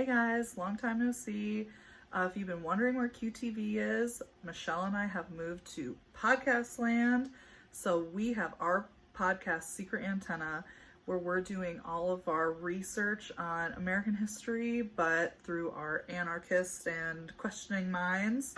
Hey guys, long time no see. If you've been wondering where QTV is, Michelle and I have moved to podcast land. So we have our podcast, Secret Antenna, where we're doing all of our research on American history, but through our anarchist and questioning minds.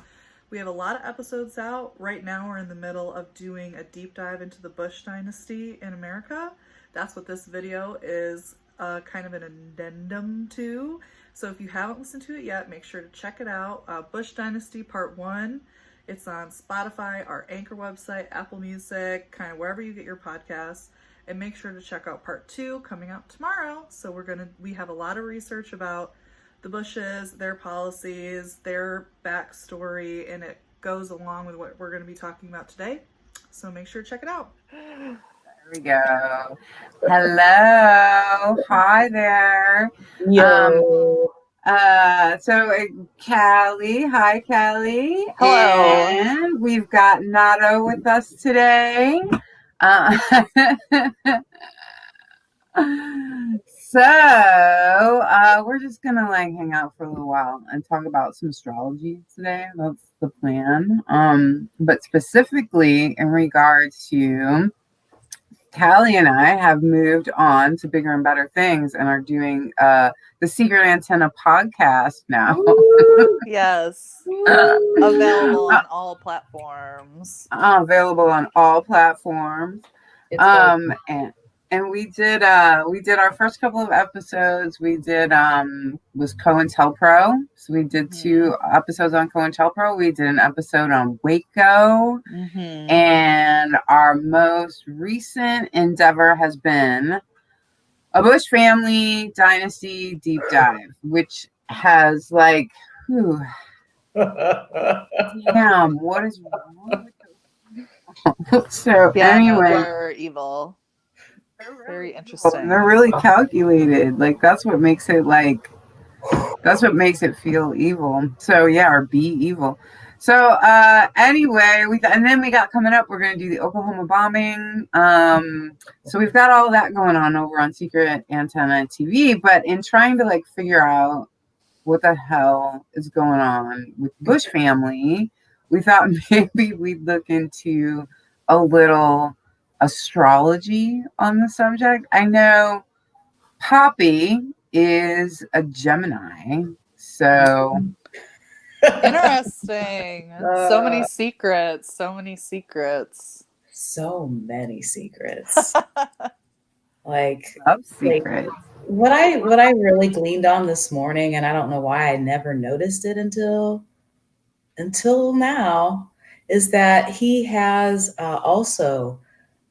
We have a lot of episodes out. Right now we're in the middle of doing a deep dive into the Bush dynasty in America. That's what this video is kind of an addendum to. So if you haven't listened to it yet, make sure to check it out. Bush Dynasty Part 1. It's on Spotify, our Anchor website, Apple Music, kind of wherever you get your podcasts. And make sure to check out Part 2 coming out tomorrow. So we have a lot of research about the Bushes, their policies, their backstory, and it goes along with what we're going to be talking about today. So make sure to check it out. There we go. Hello. Hi there. Yo. So Kallie. Hi, Kallie. Hello. And we've got Naa-Dodua with us today. So we're just gonna hang out for a little while and talk about some astrology today. That's the plan. But specifically in regards to Kallie and I have moved on to bigger and better things and are doing the Secret Antenna podcast now. Yes. Available on all platforms. Available on all platforms. And we did our first couple of episodes. We did was COINTELPRO. So we did 2 episodes on COINTELPRO. We did an episode on Waco. And our most recent endeavor has been a Bush family dynasty deep dive, which has damn, what is wrong with So anyway, they're evil. Very interesting. They're really calculated. That's what makes it feel evil. So yeah, or be evil. So anyway, and then we got coming up, we're gonna do the Oklahoma bombing. So we've got all that going on over on Secret Antenna TV, but in trying to figure out what the hell is going on with the Bush family, we thought maybe we'd look into a little astrology on the subject. I know Poppy is a Gemini, so interesting. So many secrets. So many secrets. secrets. What I really gleaned on this morning, and I don't know why I never noticed it until now, is that he has also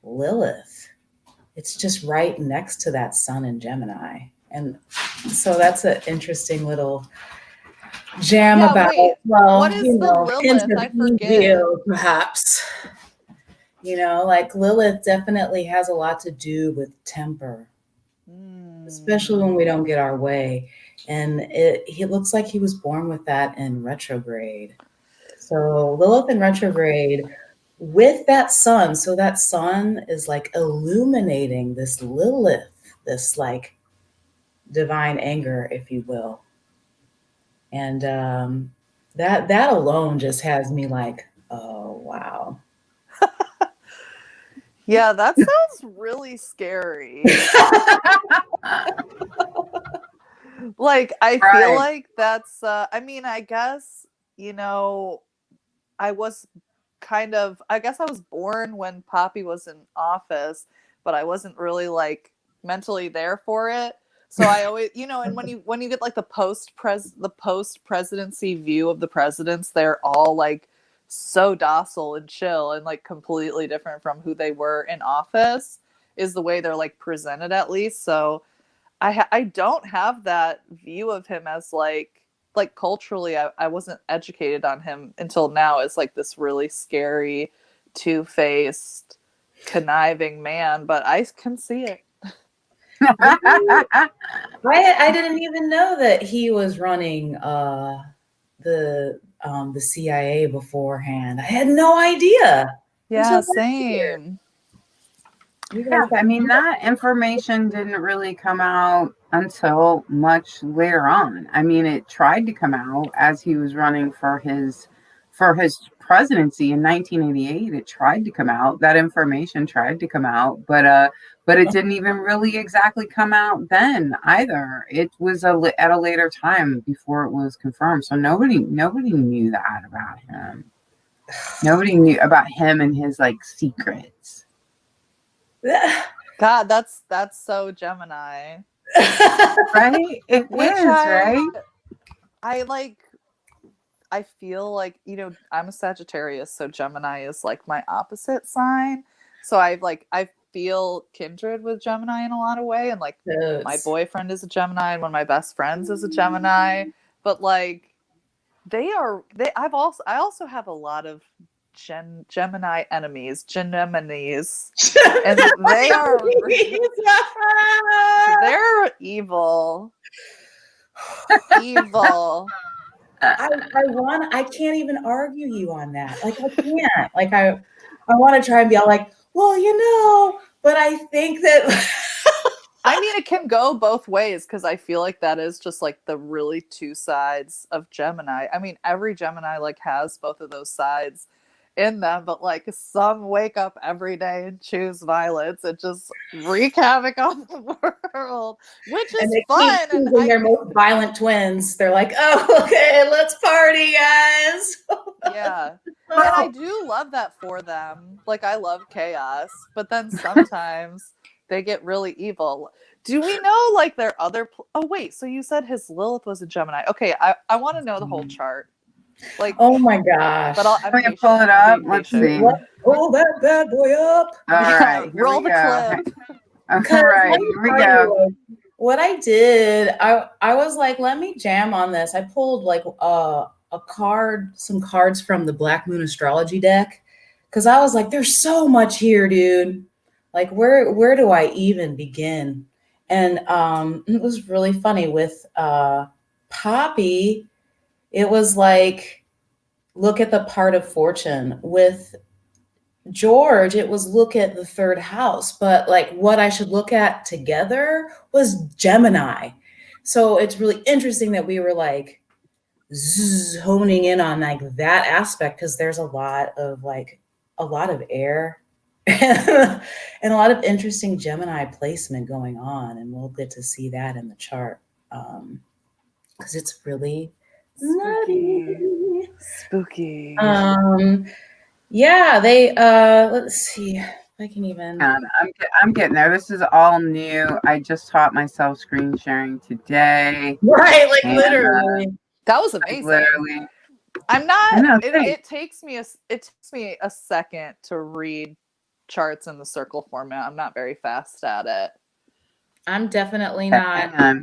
Lilith. It's just right next to that sun in Gemini. And so that's an interesting little jam about, what is the Lilith? I forget. Perhaps. Lilith definitely has a lot to do with temper, especially when we don't get our way. And he looks like he was born with that in retrograde. So Lilith in retrograde with that sun. So that sun is illuminating this Lilith, this divine anger, if you will. And that alone just has me oh, wow. Yeah, that sounds really scary. I feel like that's, I guess, I was born when Poppy was in office, but I wasn't really mentally there for it. So I always, and when you get the post presidency view of the presidents, they're all so docile and chill and completely different from who they were in office, is the way they're presented, at least. So I don't have that view of him as culturally, I wasn't educated on him until now as this really scary, two-faced, conniving man, but I can see it. I didn't even know that he was running the CIA beforehand. I had no idea. Yeah, same. You Yeah, guys got I mean, that information didn't really come out until much later on. I mean, it tried to come out as he was running for his presidency in 1988. It tried to come out. That information tried to come out, but it didn't even really exactly come out then either. It was at a later time before it was confirmed. So nobody knew that about him. Nobody knew about him and his like secrets. God, that's so Gemini. Right? It Which is, right? I feel like, I'm a Sagittarius, so Gemini is like my opposite sign. So I feel kindred with Gemini in a lot of way. And like my boyfriend is a Gemini and one of my best friends is a Gemini. But like I also have a lot of Gemini enemies, Geminis. And they're evil. Evil. I can't even argue you on that. Like I can't. Like I want to try and be all like, well, but I think that I mean, it can go both ways because I feel like that is just like the really two sides of Gemini. I mean, every Gemini like has both of those sides in them, but like some wake up every day and choose violence and just wreak havoc on the world, which is fun. And they're most violent twins. They're like, oh, okay, let's party, guys. Yeah. And I do love that for them. Like, I love chaos, but then sometimes they get really evil. Do we know like their other? Oh wait, so you said his Lilith was a Gemini. Okay, I want to know the whole chart. Like, oh my gosh! But I'm gonna pull it up. Let's see. Pull that bad boy up. All right, roll the clip. All right, here we go. What I did, I was like, let me jam on this. I pulled like some cards from the Black Moon Astrology deck because I was like, there's so much here, dude. Like, where do I even begin? And it was really funny with Poppy. It was like, look at the part of fortune. With George, it was look at the third house. But like what I should look at together was Gemini. So it's really interesting that we were like honing in on like that aspect because there's a lot of air and a lot of interesting Gemini placement going on. And we'll get to see that in the chart because it's really spooky. Yeah, they let's see if I can even I'm getting there. This is all new. I just taught myself screen sharing today. Right, like literally. That was amazing. Literally. I'm not it takes me a second to read charts in the circle format. I'm not very fast at it. I'm definitely not.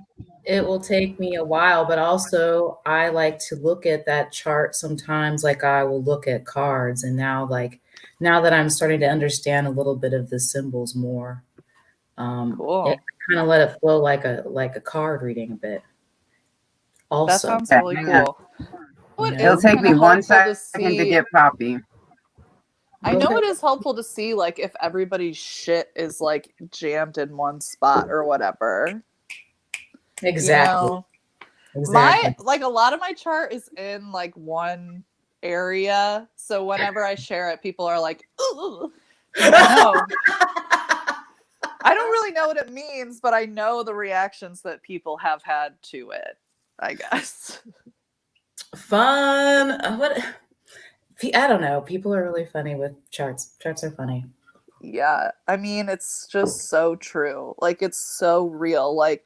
It will take me a while, but also I like to look at that chart sometimes like I will look at cards. And now that I'm starting to understand a little bit of the symbols more, cool. It kind of let it flow like a card reading a bit. Also, that sounds really cool. It'll take me 1 second to get Poppy. I know it is helpful to see like if everybody's shit is like jammed in one spot or whatever. Exactly. My like a lot of my chart is in like one area, so whenever I share it, people are like, "Ooh." I don't really know what it means, but I know the reactions that people have had to it, I guess. Fun. I don't know. People are really funny with charts. Charts are funny. Yeah. I mean, it's just so true. Like, it's so real. Like,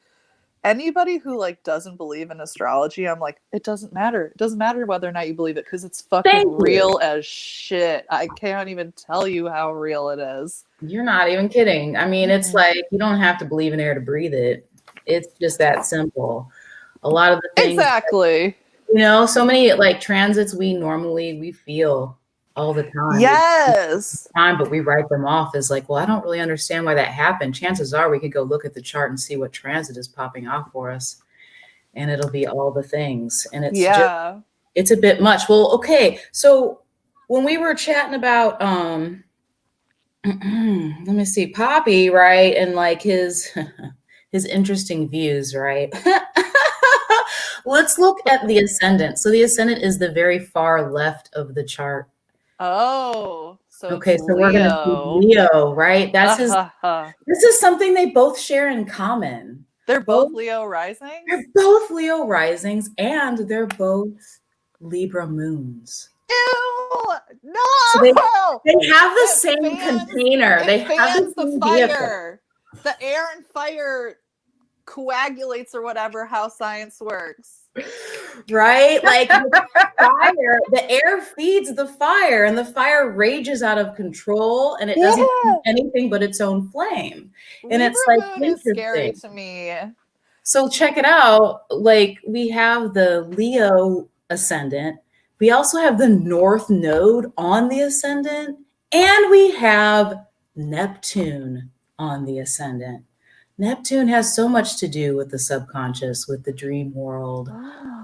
anybody who, like, doesn't believe in astrology, I'm like, it doesn't matter. It doesn't matter whether or not you believe it because it's fucking real as shit. I can't even tell you how real it is. You're not even kidding. I mean, it's like, you don't have to believe in air to breathe it. It's just that simple. A lot of the things. Exactly. So many like transits we feel all the time. Yes. But we write them off as like, well, I don't really understand why that happened. Chances are we could go look at the chart and see what transit is popping off for us. And it'll be all the things. And it's it's a bit much. Well, okay. So when we were chatting about Let me see. Poppy, right? And like his his interesting views, right? Let's look at the ascendant. So the ascendant is the very far left of the chart. Oh, so Okay, it's so we're gonna see Leo. Leo, right? That's his. They're This is something they both share in common. both Leo risings? They're both Leo risings, and they're both Libra moons. Ew! No! So they have the It same fans- container. They It have fans the the same vehicle. fire. The air and fire coagulates or whatever how science works. Right? Like the fire, the air feeds the fire, and the fire rages out of control, and it doesn't do anything but its own flame. And it's like Libra moon is scary interesting. to me. So check it out. Like we have the Leo ascendant, we also have the North Node on the ascendant, and we have Neptune on the ascendant. Neptune has so much to do with the subconscious, with the dream world,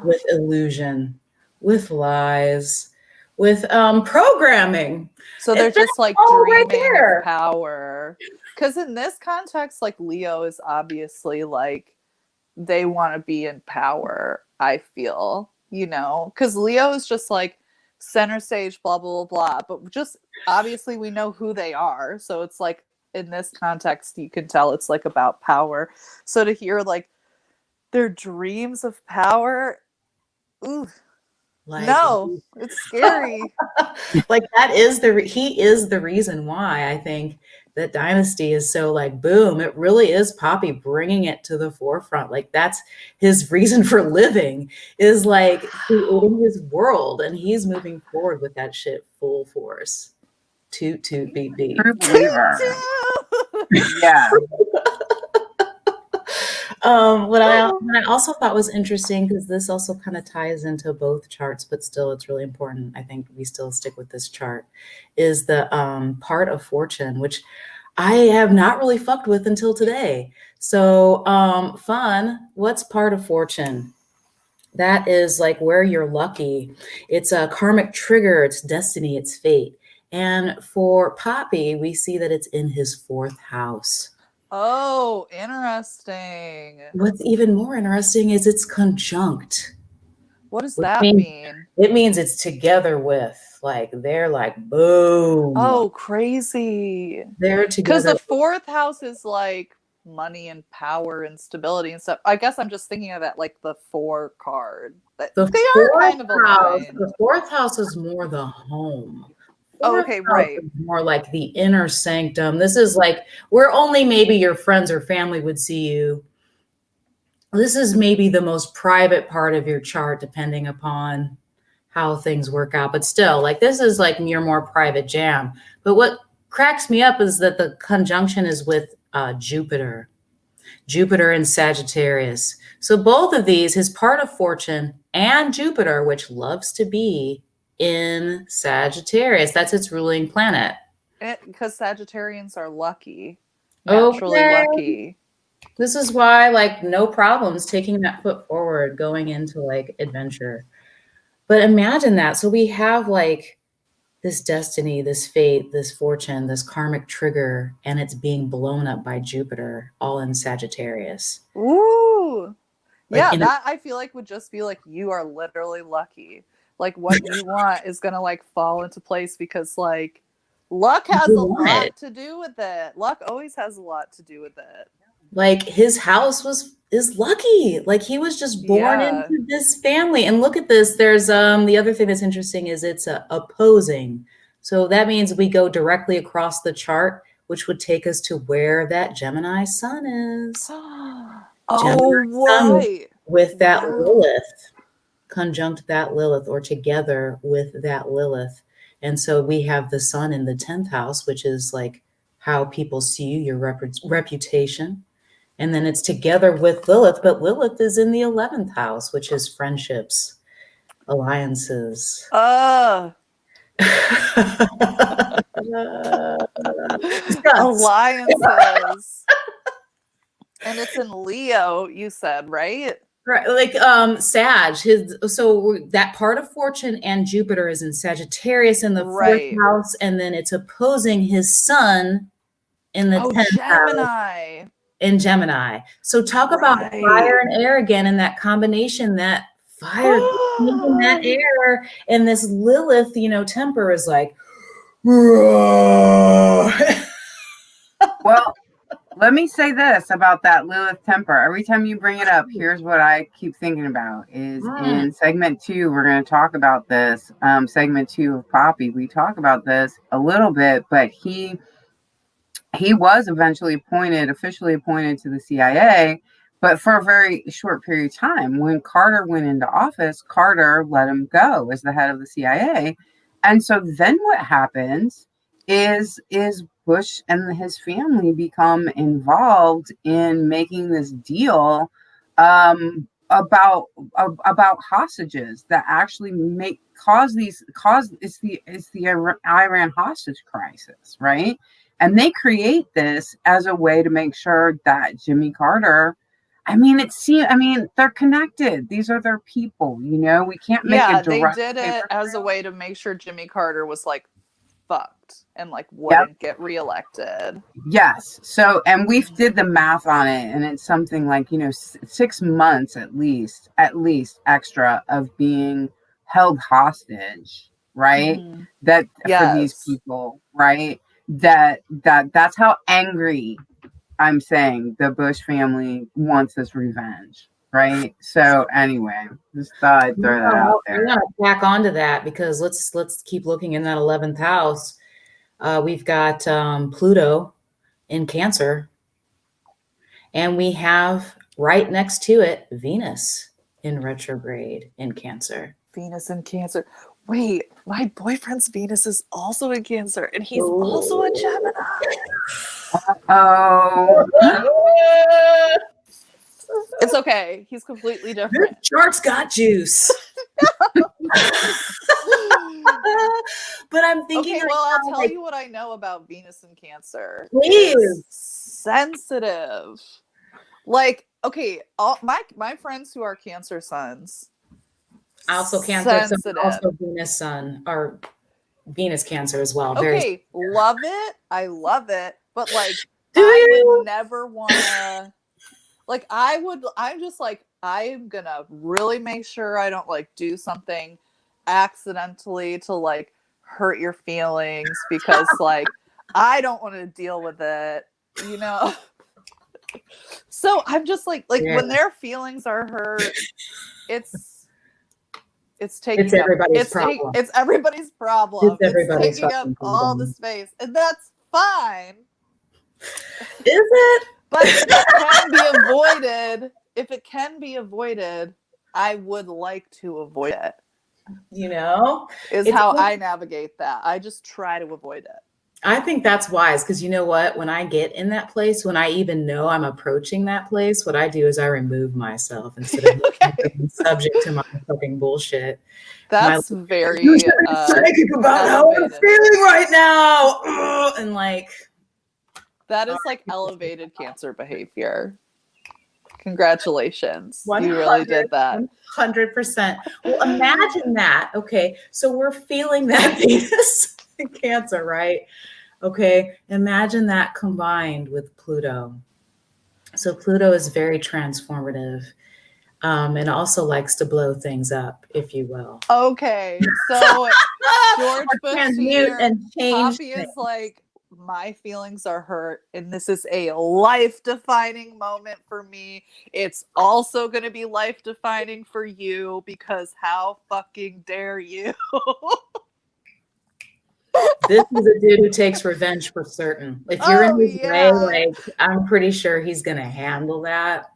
with illusion, with lies, with programming. So they're just like all right dreaming there. of power. Because in this context, like Leo is obviously like they want to be in power, I feel, you know, because Leo is just like center stage, blah, blah, blah, blah. But just obviously we know who they are. So it's like in this context, you can tell it's like about power. So to hear like their dreams of power, ooh, Like, no, it's scary. like he is the reason why I think that Dynasty is so like boom. It really is Poppy bringing it to the forefront. Like that's his reason for living, is like creating his world, and he's moving forward with that shit full force. Toot toot beep beep. True believer. Yeah. What I also thought was interesting, because this also kind of ties into both charts, but still it's really important. I think we still stick with this chart, is the part of fortune, which I have not really fucked with until today. So fun. What's part of fortune? That is like where you're lucky. It's a karmic trigger. It's destiny. It's fate. And for Poppy, we see that it's in his 4th house. Oh, interesting. What's even more interesting is it's conjunct. What does Which that means- mean? It means it's together with, like they're like boom. Oh, crazy. They're Because together. the 4th house is like money and power and stability and stuff. I guess I'm just thinking of it like the 4 card. But The they are kind of house, aligned. the 4th house is more the home. Oh, Fourth okay, house right. is more like the inner sanctum. This is like where only maybe your friends or family would see you. This is maybe the most private part of your chart, depending upon how things work out. But still, like this is like your more private jam. But what cracks me up is that the conjunction is with Jupiter. Jupiter and Sagittarius. So both of these, his part of fortune and Jupiter, which loves to be in Sagittarius. That's its ruling planet. Because Sagittarians are lucky. Naturally Okay. lucky. This is why, like, no problems taking that foot forward, going into like adventure. But imagine that. So we have like this destiny, this fate, this fortune, this karmic trigger, and it's being blown up by Jupiter, all in Sagittarius. Ooh. Like Yeah, in a- that I feel like would just be like you are literally lucky. Like what you want is gonna like fall into place because like luck has You a want lot it. to do with it. Luck always has a lot to do with it. Like his house is lucky. Like he was just born Yeah. into this family. And look at this. There's the other thing that's interesting is it's opposing. So that means we go directly across the chart, which would take us to where that Gemini sun is. Oh, right. With that Wow. Lilith, conjunct that Lilith, or together with that Lilith. And so we have the sun in the 10th house, which is like how people see you, your reputation. And then it's together with Lilith, but Lilith is in the 11th house, which is friendships, alliances. Alliances. And it's in Leo, you said, right? Right, like Sag, so that part of fortune and Jupiter is in Sagittarius in the fourth Right. house, and then it's opposing his sun in the 10th house Gemini. in Gemini. So talk about Right. fire and air again, and that combination, that fire in that air, and this Lilith, temper is like, Well, let me say this about that Lilith temper. Every time you bring it up, here's what I keep thinking about is in segment 2, we're going to talk about this. Segment 2 of Poppy, we talk about this a little bit, but he was eventually officially appointed to the CIA, but for a very short period of time. When Carter went into office, Carter let him go as the head of the CIA. And so then what happens is Bush and his family become involved in making this deal about hostages that actually cause it's the Iran hostage crisis, right? And they create this as a way to make sure that Jimmy Carter, they're connected. These are their people, we can't make a direct. They did it as a way to make sure Jimmy Carter was like fucked and like wouldn't get reelected. Yes. So, and we did the math on it, and it's something like, 6 months at least extra of being held hostage, right? That for these people, right? That's how angry I'm saying the Bush family wants this revenge, right? So anyway, just thought I'd throw that out there. I'm gonna tack onto that because let's keep looking in that 11th house. We've got Pluto in Cancer, and we have right next to it Venus in retrograde in Cancer. Venus in Cancer. Wait, my boyfriend's Venus is also in Cancer, and he's also a Gemini. Oh. It's okay. He's completely different. This chart's got juice. But I'm thinking. Okay, well, I'll tell you what I know about Venus in Cancer. Please. It's sensitive. Like, okay, all my friends who are Cancer suns. Also Cancer, so also Venus sun or Venus Cancer as well. Okay, love it. I love it. But like, would never want to. Like, I'm just like, I'm gonna really make sure I don't like do something accidentally to like hurt your feelings because like I don't want to deal with it, So I'm just like when their feelings are hurt, it's everybody's problem. It's everybody's problem. It's taking up all the space, and that's fine. Is it? But if it can be avoided, I would like to avoid it. Is how I navigate that. I just try to avoid it. I think that's wise because you know what? When I get in that place, when I even know I'm approaching that place, what I do is I remove myself instead of being subject to my fucking bullshit. That's very psychic about how I'm feeling right now, and like. That is like elevated Cancer behavior. Congratulations. 100, you really did that. 100%. Well, imagine that. Okay. So we're feeling that Venus in Cancer, right? Okay. Imagine that combined with Pluto. So Pluto is very transformative and also likes to blow things up, if you will. Okay. So George Bush Sr. and Poppy is like, my feelings are hurt and this is a life-defining moment for me. It's also going to be life-defining for you because how fucking dare you? This is a dude who takes revenge for certain. If you're in his way, like I'm pretty sure he's going to handle that.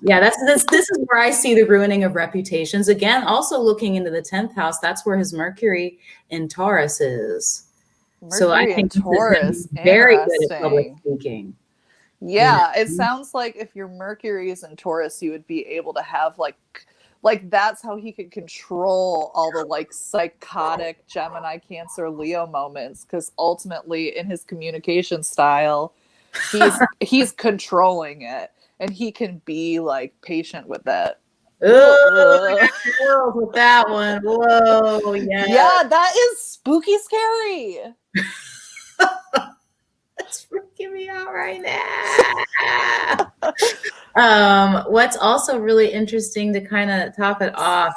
Yeah, this is where I see the ruining of reputations. Again, also looking into the 10th house, that's where his Mercury in Taurus is. Mercury so I think Taurus, very good at public speaking. Yeah, it sounds like if your Mercury is in Taurus, you would be able to have like that's how he could control all the like psychotic Gemini, Cancer, Leo moments. Because ultimately, in his communication style, he's controlling it, and he can be like patient with it. Oh, I got chills with that one. Whoa, Yeah, that is spooky scary. That's freaking me out right now. What's also really interesting to kind of top it off,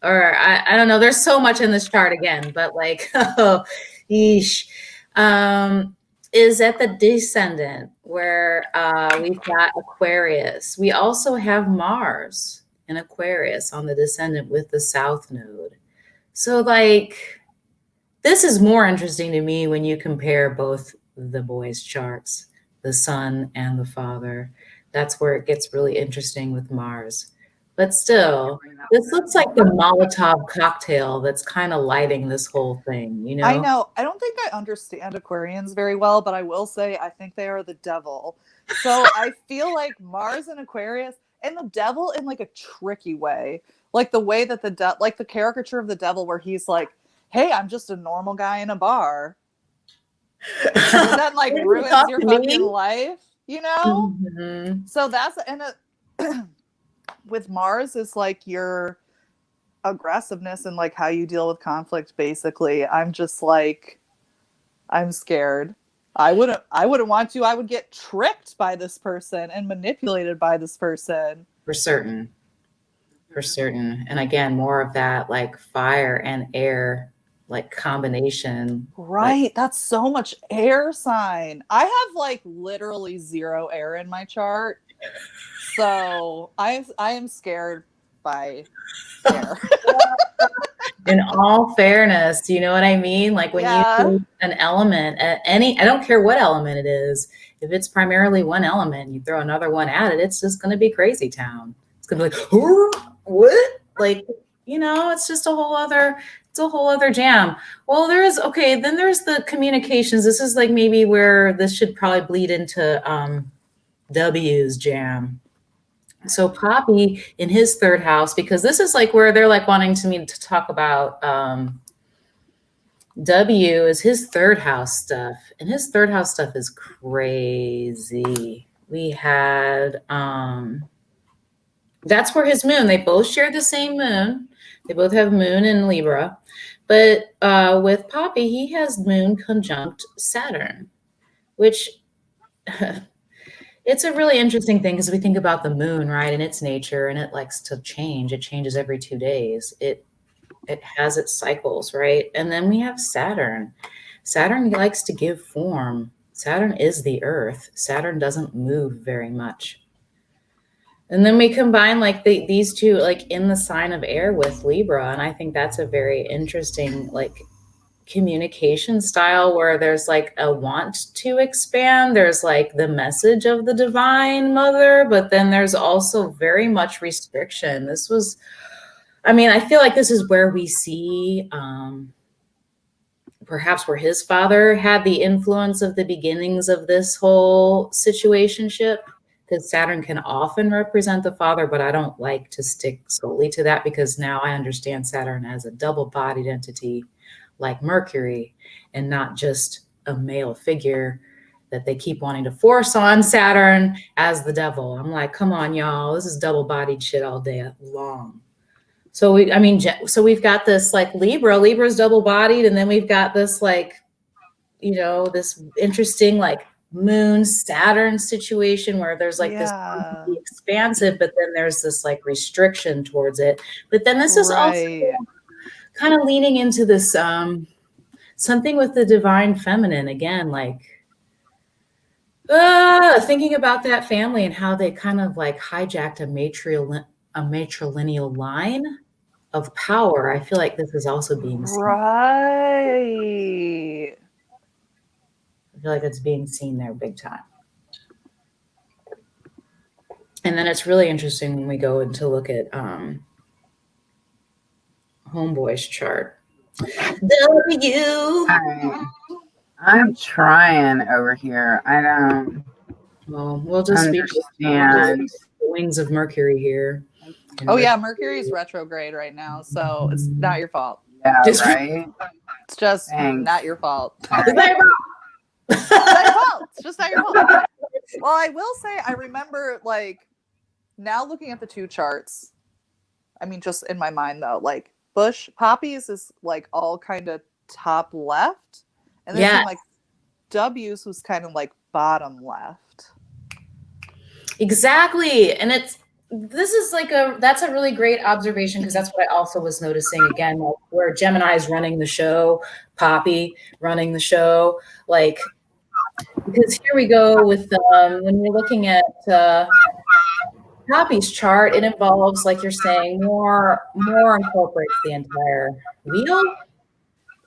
or I don't know, there's so much in this chart again, but like, oh, yeesh, is at the descendant where we've got Aquarius. We also have Mars in Aquarius on the descendant with the South Node. So like, this is more interesting to me when you compare both the boys' charts, the son and the father. That's where it gets really interesting with Mars. But still, this looks like the Molotov cocktail that's kind of lighting this whole thing, you know? I know. I don't think I understand Aquarians very well, but I will say I think they are the devil. So I feel like Mars and Aquarius and the devil in like a tricky way. Like the way that like the caricature of the devil where he's like, hey, I'm just a normal guy in a bar. And that like ruins your fucking life, you know? Mm-hmm. So that's, and with Mars is like your aggressiveness and like how you deal with conflict, basically. I'm just like, I'm scared. I wouldn't want to. I would get tricked by this person and manipulated by this person. For certain. And again, more of that like fire and air like combination. Right. Like, that's so much air sign. I have like literally 0 air in my chart. So I am scared by air. in all fairness, you know what I mean? Like when you do an element at I don't care what element it is, if it's primarily one element, you throw another one at it, it's just going to be crazy town. It's going to be like, what? Like, you know, it's just a whole other jam. Well, there's the communications. This is like maybe where this should probably bleed into W's jam. So Poppy in his third house, because this is like where they're like wanting me to talk about W is his third house stuff. And his third house stuff is crazy. We had that's where his moon, they both share the same moon. They both have moon in Libra. But with Poppy, he has moon conjunct Saturn, which it's a really interesting thing because we think about the moon, right, and its nature, and it likes to change. It changes every 2 days. It has its cycles, right? And then we have Saturn. Saturn likes to give form. Saturn is the earth. Saturn doesn't move very much. And then we combine like these two like in the sign of air with Libra, and I think that's a very interesting like communication style where there's like a want to expand. There's like the message of the divine mother, but then there's also very much restriction. I feel like this is where we see perhaps where his father had the influence of the beginnings of this whole situationship, because Saturn can often represent the father, but I don't like to stick solely to that because now I understand Saturn as a double-bodied entity like Mercury and not just a male figure that they keep wanting to force on Saturn as the devil. I'm like, come on, y'all, this is double-bodied shit all day long. So we've got this like Libra's double-bodied, and then we've got this like, you know, this interesting like moon Saturn situation where there's like this expansive, but then there's this like restriction towards it. But then this is also kind of leaning into this something with the divine feminine again, like thinking about that family and how they kind of like hijacked a matrilineal line of power. I feel like this is also being seen. Right. I feel like it's being seen there big time. And then it's really interesting when we go in to look at Homeboy's chart. W. I'm trying over here. I don't. Well, we'll just understand the wings of Mercury here. Oh yeah, Mercury's retrograde right now, so it's not your fault. Yeah, right. It's just Thanks. not your fault. It's not your fault. It's not your fault. It's just not your fault. Well, I will say I remember like now looking at the two charts. I mean, just in my mind though, like Poppy's is like all kind of top left, and then it Yeah, seemed like W's was kind of like bottom left. exactly. And this is like that's a really great observation, because that's what I also was noticing again, like where Gemini is running the show, Poppy running the show, like, because here we go with when we're looking at Poppy's chart, it involves, like you're saying, more incorporates the entire wheel.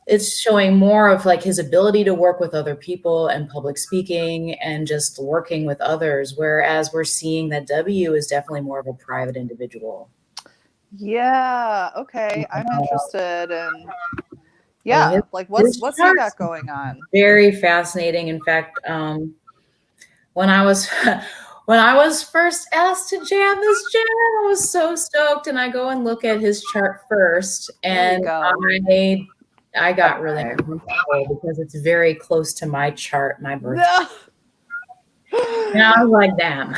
It's showing more of like his ability to work with other people and public speaking and just working with others, whereas we're seeing that W is definitely more of a private individual. Yeah. Okay. I'm interested in. Yeah. his- Like his what's he chart's got going on? Very fascinating. In fact, when I was when I was first asked to jam this jam, I was so stoked, and I go and look at his chart first, and I got really uncomfortable because it's very close to my chart, my birth. And I was like, damn.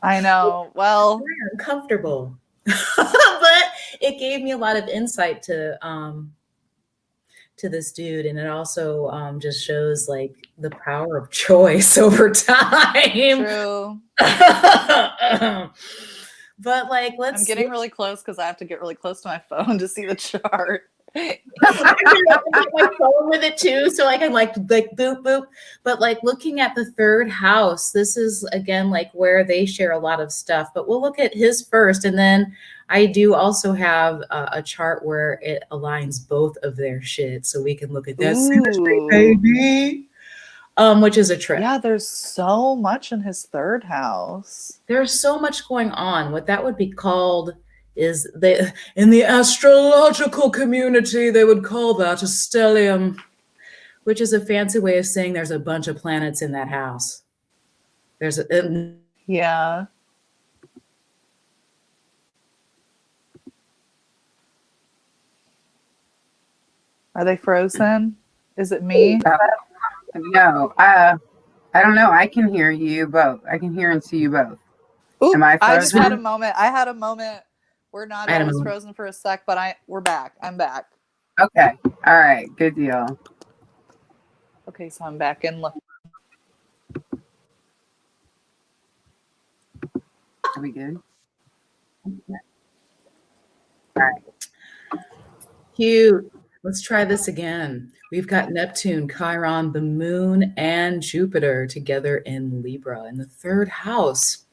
I know. Well, very uncomfortable. But it gave me a lot of insight to this dude, and it also just shows like the power of choice over time. True. But like, I'm getting really close because I have to get really close to my phone to see the chart. I get my phone with it too, so I can like boop boop. But like looking at the third house, this is again like where they share a lot of stuff. But we'll look at his first, and then I do also have a chart where it aligns both of their shit, so we can look at that symmetry, baby. Which is a trip. Yeah, there's so much in his third house. There's so much going on. What that would be called is in the astrological community, they would call that a stellium, which is a fancy way of saying there's a bunch of planets in that house. Yeah. Are they frozen? Is it me? No, I don't know. I can hear you both. I can hear and see you both. Ooh, Am I I just frozen? had a moment. I had a moment where Naa-Dodua was frozen for a sec, but we're back. I'm back. Okay. All right. Good deal. Okay, so I'm back in. Are we good? Okay. All right. Cute. Let's try this again. We've got Neptune, Chiron, the moon, and Jupiter together in Libra in the third house.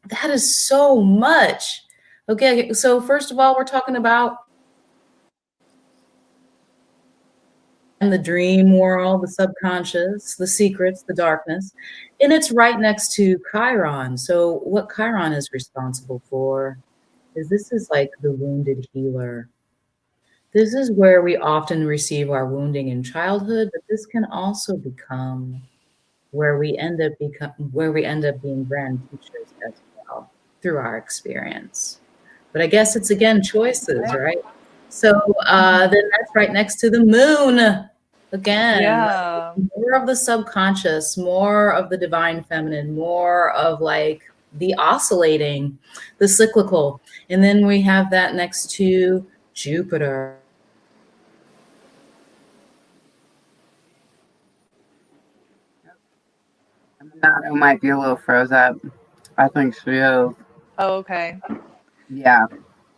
That is so much. Okay, so first of all, we're talking about the dream world, the subconscious, the secrets, the darkness. And it's right next to Chiron. So what Chiron is responsible for is this is like the wounded healer. This is where we often receive our wounding in childhood, but this can also become where we end up being grand teachers as well through our experience. But I guess it's again choices, right? So then that's right next to the moon. Again, Yeah. more of the subconscious, more of the divine feminine, more of like the oscillating, the cyclical. And then we have that next to Jupiter. Nato might be a little froze up. I think she is. Oh, okay. Yeah.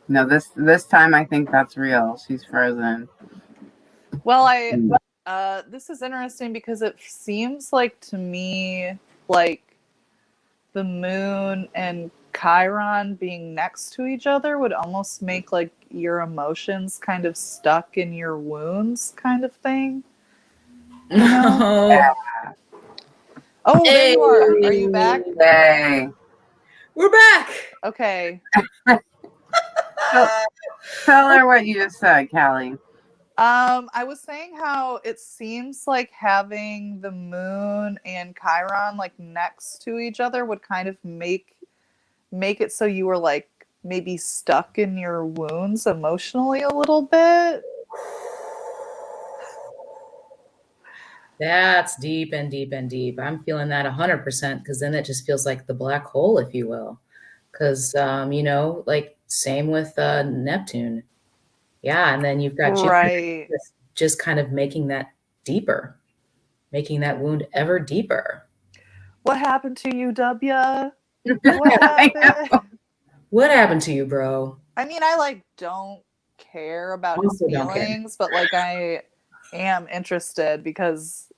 No, this time I think that's real. She's frozen. Well, this is interesting because it seems like to me like the moon and Chiron being next to each other would almost make like your emotions kind of stuck in your wounds kind of thing. You know? Yeah. Oh, there you are. Are you back? Hey. We're back. Okay. Tell her what you just said, Callie. I was saying how it seems like having the moon and Chiron like next to each other would kind of make it so you were like maybe stuck in your wounds emotionally a little bit. That's deep and deep and deep. I'm feeling that 100% because then it just feels like the black hole, if you will. Because, like same with Neptune. Yeah. And then you've got Jupiter Right. just kind of making that deeper, making that wound ever deeper. What happened to you, W? What I know. happened? What happened to you, bro? I mean, I like don't care about his Also don't care. feelings, but like I am interested because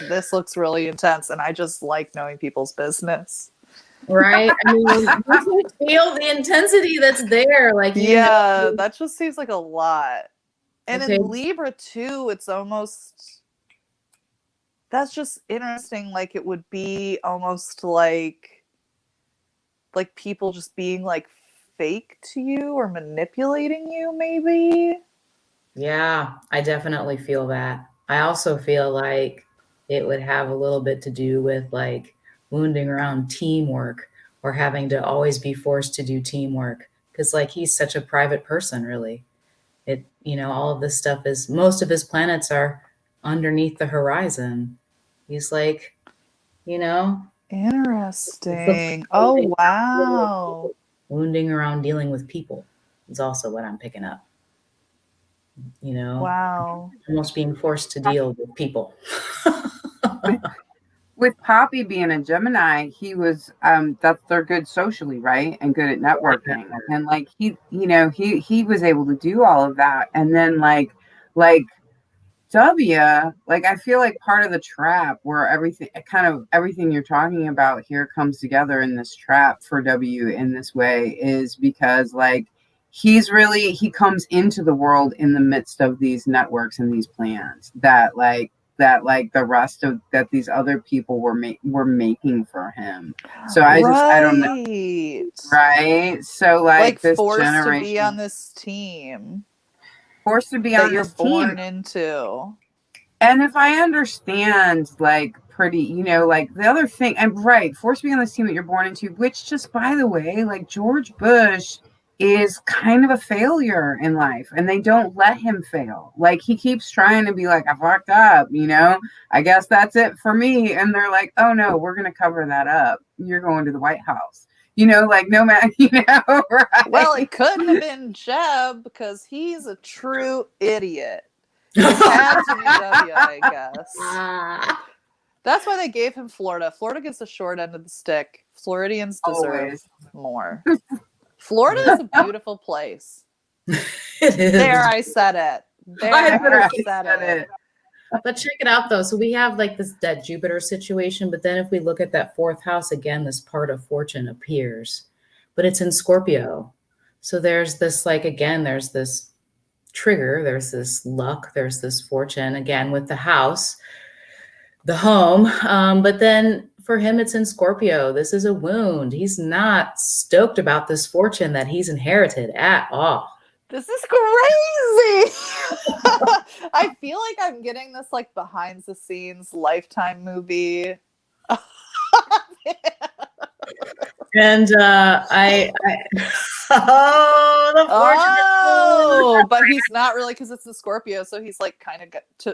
this looks really intense and I just like knowing people's business. Right? I mean, you can feel the intensity that's there. Like, Yeah, that just seems like a lot. And Okay. in Libra too, it's almost that's just interesting. Like it would be almost like people just being like fake to you or manipulating you, maybe. Yeah, I definitely feel that. I also feel like it would have a little bit to do with like wounding around teamwork or having to always be forced to do teamwork because like he's such a private person, really. All of this stuff is most of his planets are underneath the horizon. He's like, you know, Interesting. Oh, wow. wounding around dealing with people is also what I'm picking up. Wow. Almost being forced to deal with people. With Poppy being a Gemini, he was they're good socially, right? And good at networking. And like he was able to do all of that. And then like W, like I feel like part of the trap where everything you're talking about here comes together in this trap for W in this way is because like he comes into the world in the midst of these networks and these plans that the rest of that these other people were making for him. So I don't know, right? So like this forced generation to be on this team, forced to be that on you're this born team. into. And if I understand, like pretty, like the other thing, and right, forced to be on this team that you're born into, which just by the way, like George Bush is kind of a failure in life and they don't let him fail. Like he keeps trying to be like, I fucked up, I guess that's it for me. And they're like, oh no, we're going to cover that up. You're going to the White House. Like no matter, right? Well, it couldn't have been Jeb because he's a true idiot. It had to be W, I guess. That's why they gave him Florida. Florida gets the short end of the stick. Floridians deserve more. Florida is a beautiful place. It is. There, I said it. I said it. But check it out, though. So we have like that Jupiter situation, but then if we look at that fourth house again, this part of fortune appears, but it's in Scorpio. So there's this there's this trigger, there's this luck, there's this fortune again with the house, the home. But then for him, it's in Scorpio. This is a wound. He's not stoked about this fortune that he's inherited at all. This is crazy. I feel like I'm getting this like behind the scenes Lifetime movie. And but he's not really, because it's the Scorpio, so he's like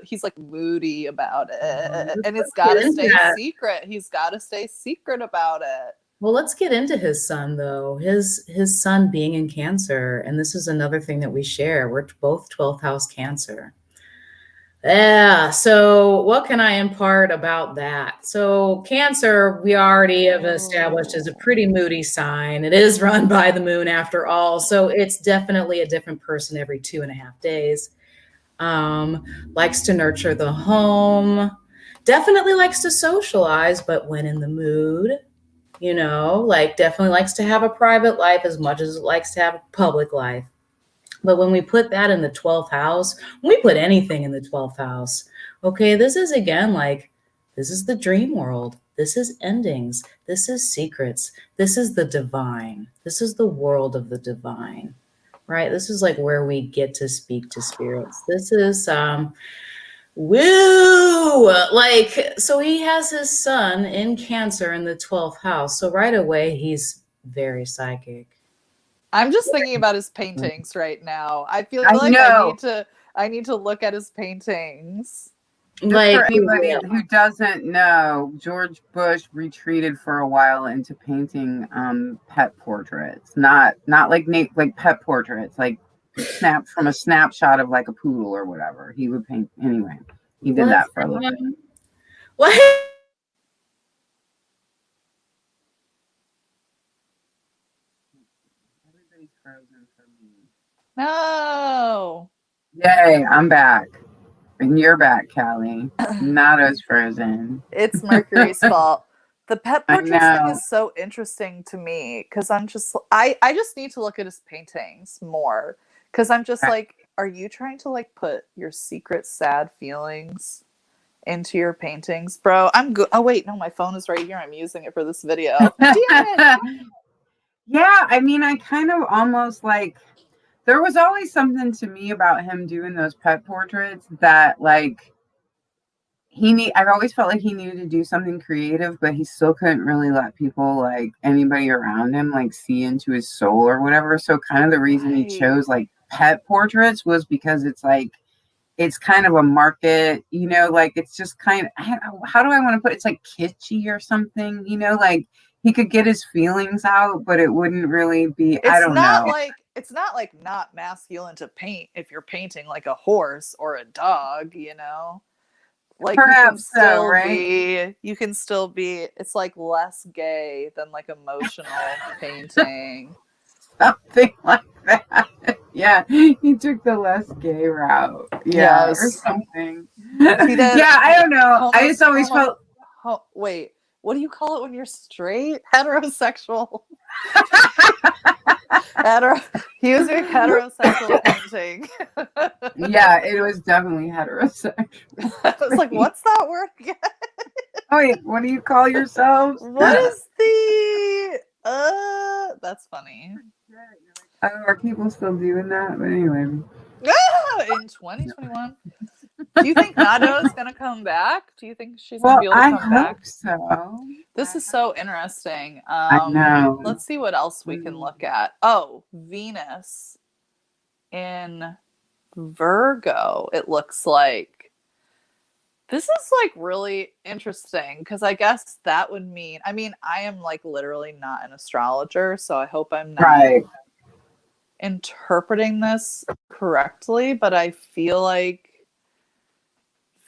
he's like moody about it, and it's got to stay secret. He's got to stay secret about it. Well, let's get into his sun, though. His sun being in Cancer, and this is another thing that we share. We're both 12th house Cancer. Yeah, so what can I impart about that? So Cancer, we already have established, is a pretty moody sign. It is run by the moon after all, so it's definitely a different person every 2.5 days. Likes to nurture the home, definitely likes to socialize, but when in the mood, definitely likes to have a private life as much as it likes to have a public life. But when we put that in the 12th house, when we put anything in the 12th house, okay, this is again this is the dream world. This is endings. This is secrets. This is the divine. This is the world of the divine, right? This is like where we get to speak to spirits. This is, so he has his sun in Cancer in the 12th house. So right away, he's very psychic. I'm just thinking about his paintings right now. I feel like I need to look at his paintings. Just Like, for anybody who doesn't know, George Bush retreated for a while into painting pet portraits, not like like pet portraits, like snapped from a snapshot of like a poodle or whatever. He would paint anyway. He did that for a little bit. What? Everybody's frozen for me. No. Yay, I'm back. And you're back, Kallie. Nada's frozen. It's Mercury's fault. The pet I portraits thing know. is so interesting to me because I just need to look at his paintings more because I'm just like, are you trying to like put your secret sad feelings into your paintings, bro? I'm good. Oh wait, no, my phone is right here. I'm using it for this video. Damn it. Yeah, I mean, I kind of almost like there was always something to me about him doing those pet portraits that like I've always felt like he needed to do something creative, but he still couldn't really let people like anybody around him like see into his soul or whatever. So kind of the reason he chose like pet portraits was because it's like it's kind of a market, you know, like it's just kind of how do I want to put it? It's like kitschy or something, you know, like he could get his feelings out, but it wouldn't really be I don't know. It's not like not masculine to paint if you're painting like a horse or a dog, you know? Like Perhaps so, right? you can still be it's like less gay than like emotional painting. Something like that. Yeah, he took the less gay route. Yeah, Yes. or something. Did, yeah, I don't know. I just always felt. Wait, what do you call it when you're straight? Heterosexual. He was doing heterosexual painting. Yeah, it was definitely heterosexual. I was like, what's that word again? Oh, wait, what do you call yourselves? What is the that's funny. Are people still doing that? But anyway. In 2021. Do you think Naa-Dodua is gonna come back? Do you think she's gonna be able to come back? I hope so. This is so interesting. I know. Let's see what else we can look at. Oh, Venus in Virgo, it looks like. This is like really interesting because I guess that would mean, I mean, I am like literally not an astrologer, so I hope I'm not interpreting this correctly, but I feel like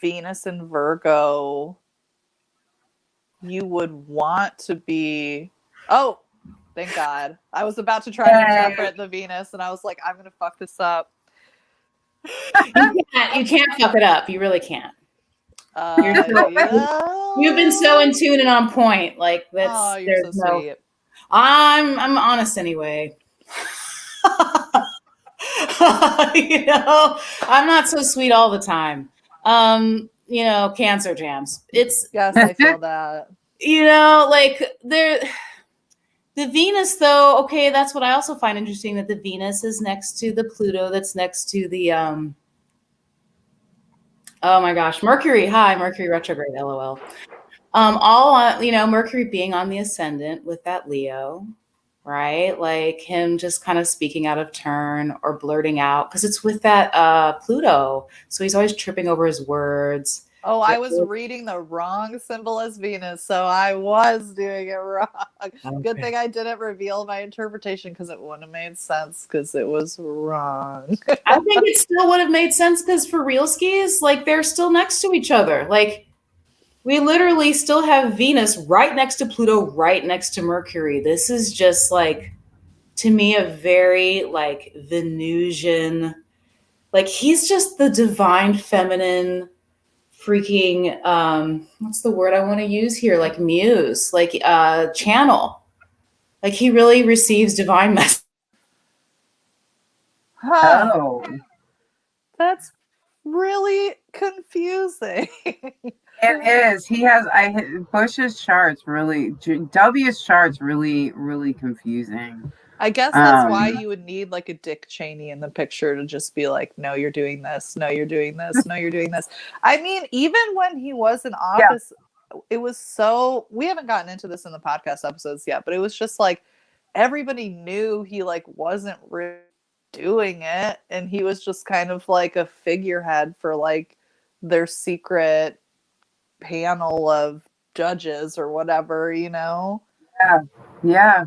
Venus in Virgo, you would want to be. Oh, thank God. I was about to try to interpret the Venus and I was like, I'm going to fuck this up. You can't fuck it up. You really can't. Yeah. You've been so in tune and on point. Like that's. Oh, you're so sweet. I'm honest anyway. You know, I'm not so sweet all the time. You know, Cancer jams. It's yes, I feel that. You know, like the Venus though. Okay, that's what I also find interesting. That the Venus is next to the Pluto. That's next to the oh my gosh, Mercury. Hi, Mercury retrograde. LOL. All on, you know, Mercury being on the ascendant with that Leo, right? Like him just kind of speaking out of turn or blurting out because it's with that Pluto. So he's always tripping over his words. Oh, I was reading the wrong symbol as Venus, so I was doing it wrong. Okay. Good thing I didn't reveal my interpretation because it wouldn't have made sense because it was wrong. I think it still would have made sense because for real skis, like they're still next to each other. Like we literally still have Venus right next to Pluto, right next to Mercury. This is just like, to me, a very like Venusian, like he's just the divine feminine freaking, what's the word I want to use here? Like muse, like channel. Like he really receives divine messages. Huh. Oh. That's really confusing. It is. He has Bush's charts really W's charts really confusing. I guess that's why you would need like a Dick Cheney in the picture to just be like, no, you're doing this. No, you're doing this. No, you're doing this. I mean, even when he was in office, it was so, we haven't gotten into this in the podcast episodes yet, but it was just like, everybody knew he like wasn't really doing it. And he was just kind of like a figurehead for like their secret panel of judges or whatever, you know? Yeah.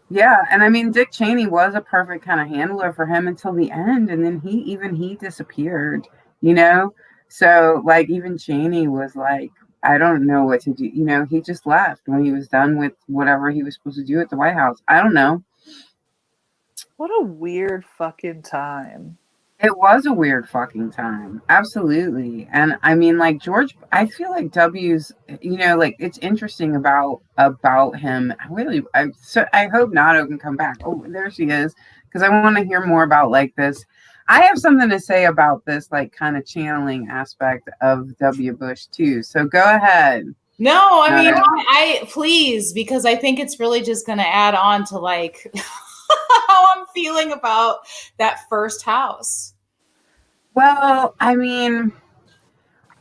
Yeah. And I mean, Dick Cheney was a perfect kind of handler for him until the end. And then he disappeared, you know? So, like, even Cheney was like, I don't know what to do. You know, he just left when he was done with whatever he was supposed to do at the White House. I don't know. What a weird fucking time. It was a weird fucking time. Absolutely. And I mean, like, I feel like W's, you know, like, it's interesting about him. I hope Nato can come back. Oh, there she is. Because I want to hear more about, like, this. I have something to say about this, like, kind of channeling aspect of W. Bush too. So go ahead. No, I mean, Nato. I please, because I think it's really just going to add on to like how I'm feeling about that first house. Well, I mean,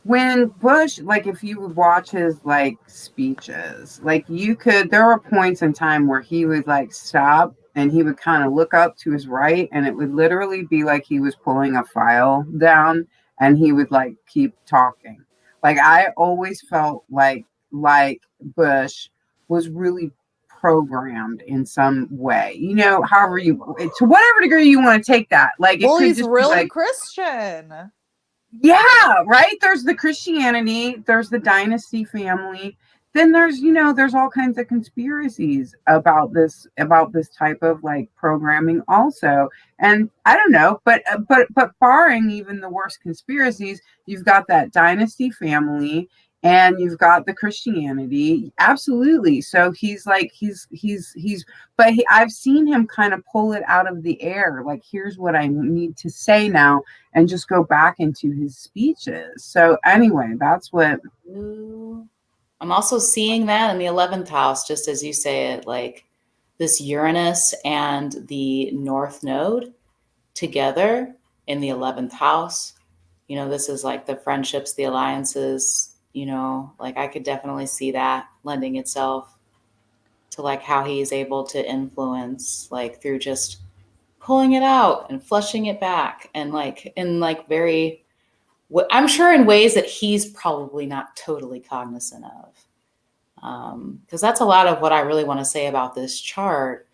when Bush, like, if you would watch his, like, speeches, like, there were points in time where he would, like, stop and he would kind of look up to his right, and it would literally be like he was pulling a file down, and he would, like, keep talking. Like, I always felt like Bush was really programmed in some way, you know, however to whatever degree you want to take that. Like, it Well, could he's just really be like, Christian. yeah, right. There's the Christianity, there's the dynasty family. Then there's all kinds of conspiracies about this type of, like, programming also. And I don't know, but barring even the worst conspiracies, you've got that dynasty family and you've got the Christianity. Absolutely. So I've seen him kind of pull it out of the air. Like, here's what I need to say now, and just go back into his speeches. So anyway, that's what. I'm also seeing that in the 11th house, just as you say it, like this Uranus and the North Node together in the 11th house. You know, this is like the friendships, the alliances, you know, like I could definitely see that lending itself to like how he's able to influence, like through just pulling it out and flushing it back, and like in like very, I'm sure in ways that he's probably not totally cognizant of. Because that's a lot of what I really want to say about this chart,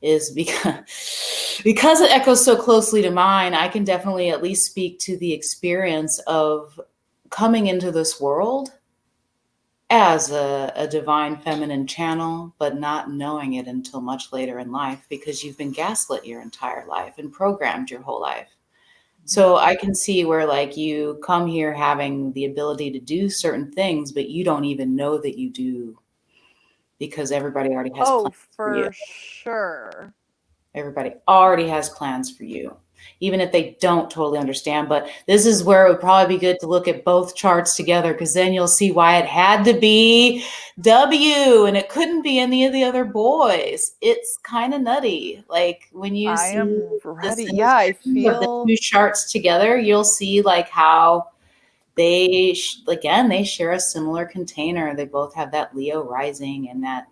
is because it echoes so closely to mine. I can definitely at least speak to the experience of coming into this world as a divine feminine channel, but not knowing it until much later in life, because you've been gaslit your entire life and programmed your whole life. So I can see where, like, you come here having the ability to do certain things, but you don't even know that you do, because everybody already has plans for you. Sure. Everybody already has plans for you, even if they don't totally understand. But this is where it would probably be good to look at both charts together, because then you'll see why it had to be W and it couldn't be any of the other boys. It's kind of nutty. Like, when you I see am ready. this Yeah, I illustration of the feel two charts together, you'll see like how they share a similar container. They both have that Leo rising and that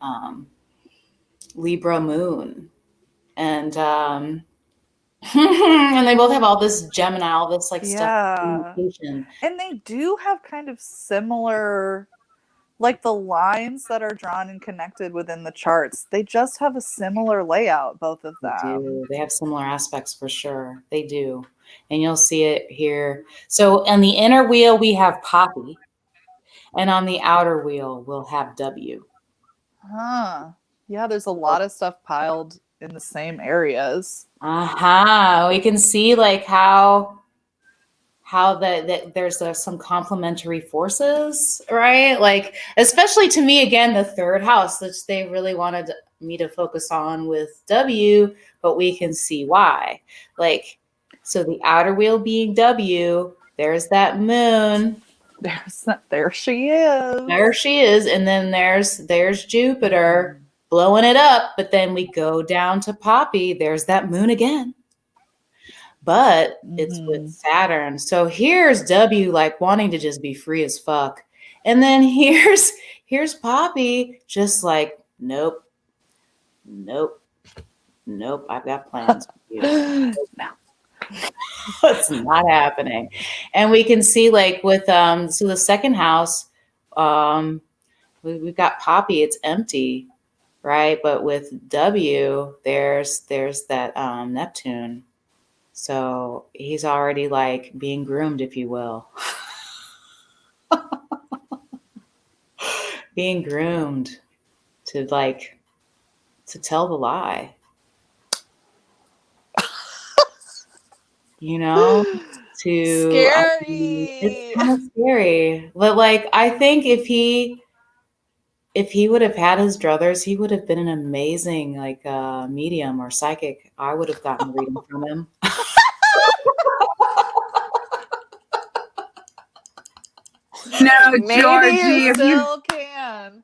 Libra moon. And and they both have all this Gemini, all this like stuff. and they do have kind of similar, like the lines that are drawn and connected within the charts. They just have a similar layout, both of them. They have similar aspects for sure. They do. And you'll see it here. So on the inner wheel, we have Poppy. And on the outer wheel, we'll have W. Huh. Yeah, there's a lot of stuff piled in the same areas. We can see like how there's some complementary forces, right? Like, especially to me, again, the third house, which they really wanted me to focus on with W, but we can see why. Like, so the outer wheel being W, there's that moon. There she is. There she is. And then there's Jupiter blowing it up. But then we go down to Poppy. There's that moon again. But it's with Saturn. So here's W like wanting to just be free as fuck. And then here's Poppy just like, nope. I've got plans for you. No. It's not happening. And we can see like with so the second house, we've got Poppy, it's empty, right? But with W, there's that Neptune. So he's already like being groomed, if you will. Being groomed to tell the lie. You know, Scary. It's kind of scary. But like, I think if he would have had his druthers, he would have been an amazing like medium or psychic. I would have gotten a reading from him. No, Maybe Georgie, you if you still can.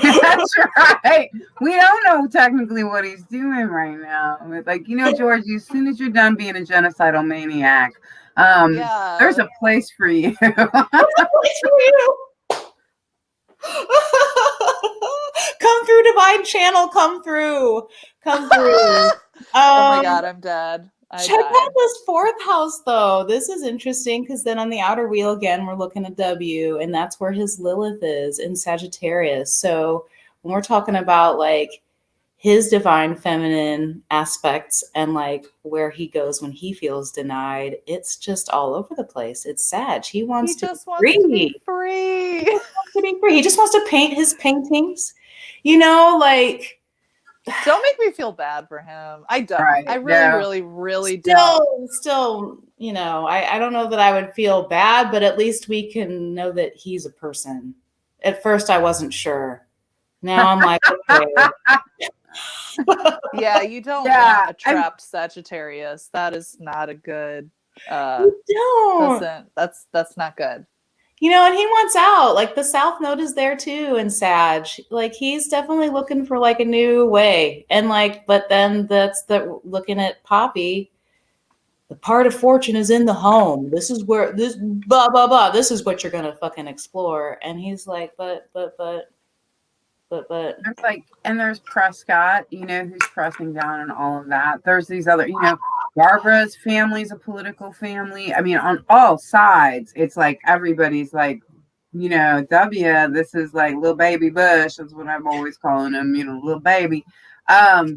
that's right. We don't know technically what he's doing right now. It's like, Georgie, as soon as you're done being a genocidal maniac, Yeah. there's a place for you. Come through, divine channel. Come through. Oh my God, I'm dead. Check out this fourth house, though. This is interesting because then on the outer wheel again, we're looking at W, and that's where his Lilith is in Sagittarius. So when we're talking about like his divine feminine aspects and like where he goes when he feels denied, it's just all over the place. It's Sag. He Wants to be free. He wants to be free. He just wants to paint his paintings. Like. Don't make me feel bad for him. I don't. Right, I really still, don't. Still, I don't know that I would feel bad, but at least we can know that he's a person. At first, I wasn't sure. Now I'm like, okay. Yeah, you don't want a trapped Sagittarius. That is not a good. You don't. That's not good. And he wants out. Like the South Node is there too, and Sag. Like he's definitely looking for like a new way. And like, but then looking at Poppy, the part of fortune is in the home. This is where this blah blah blah. This is what you're gonna fucking explore. And he's like, but. There's like, and there's Prescott, who's pressing down on all of that. There's these other, Barbara's family's a political family. I mean, on all sides, it's like everybody's like, W, this is like little baby Bush. That's what I'm always calling him, little baby.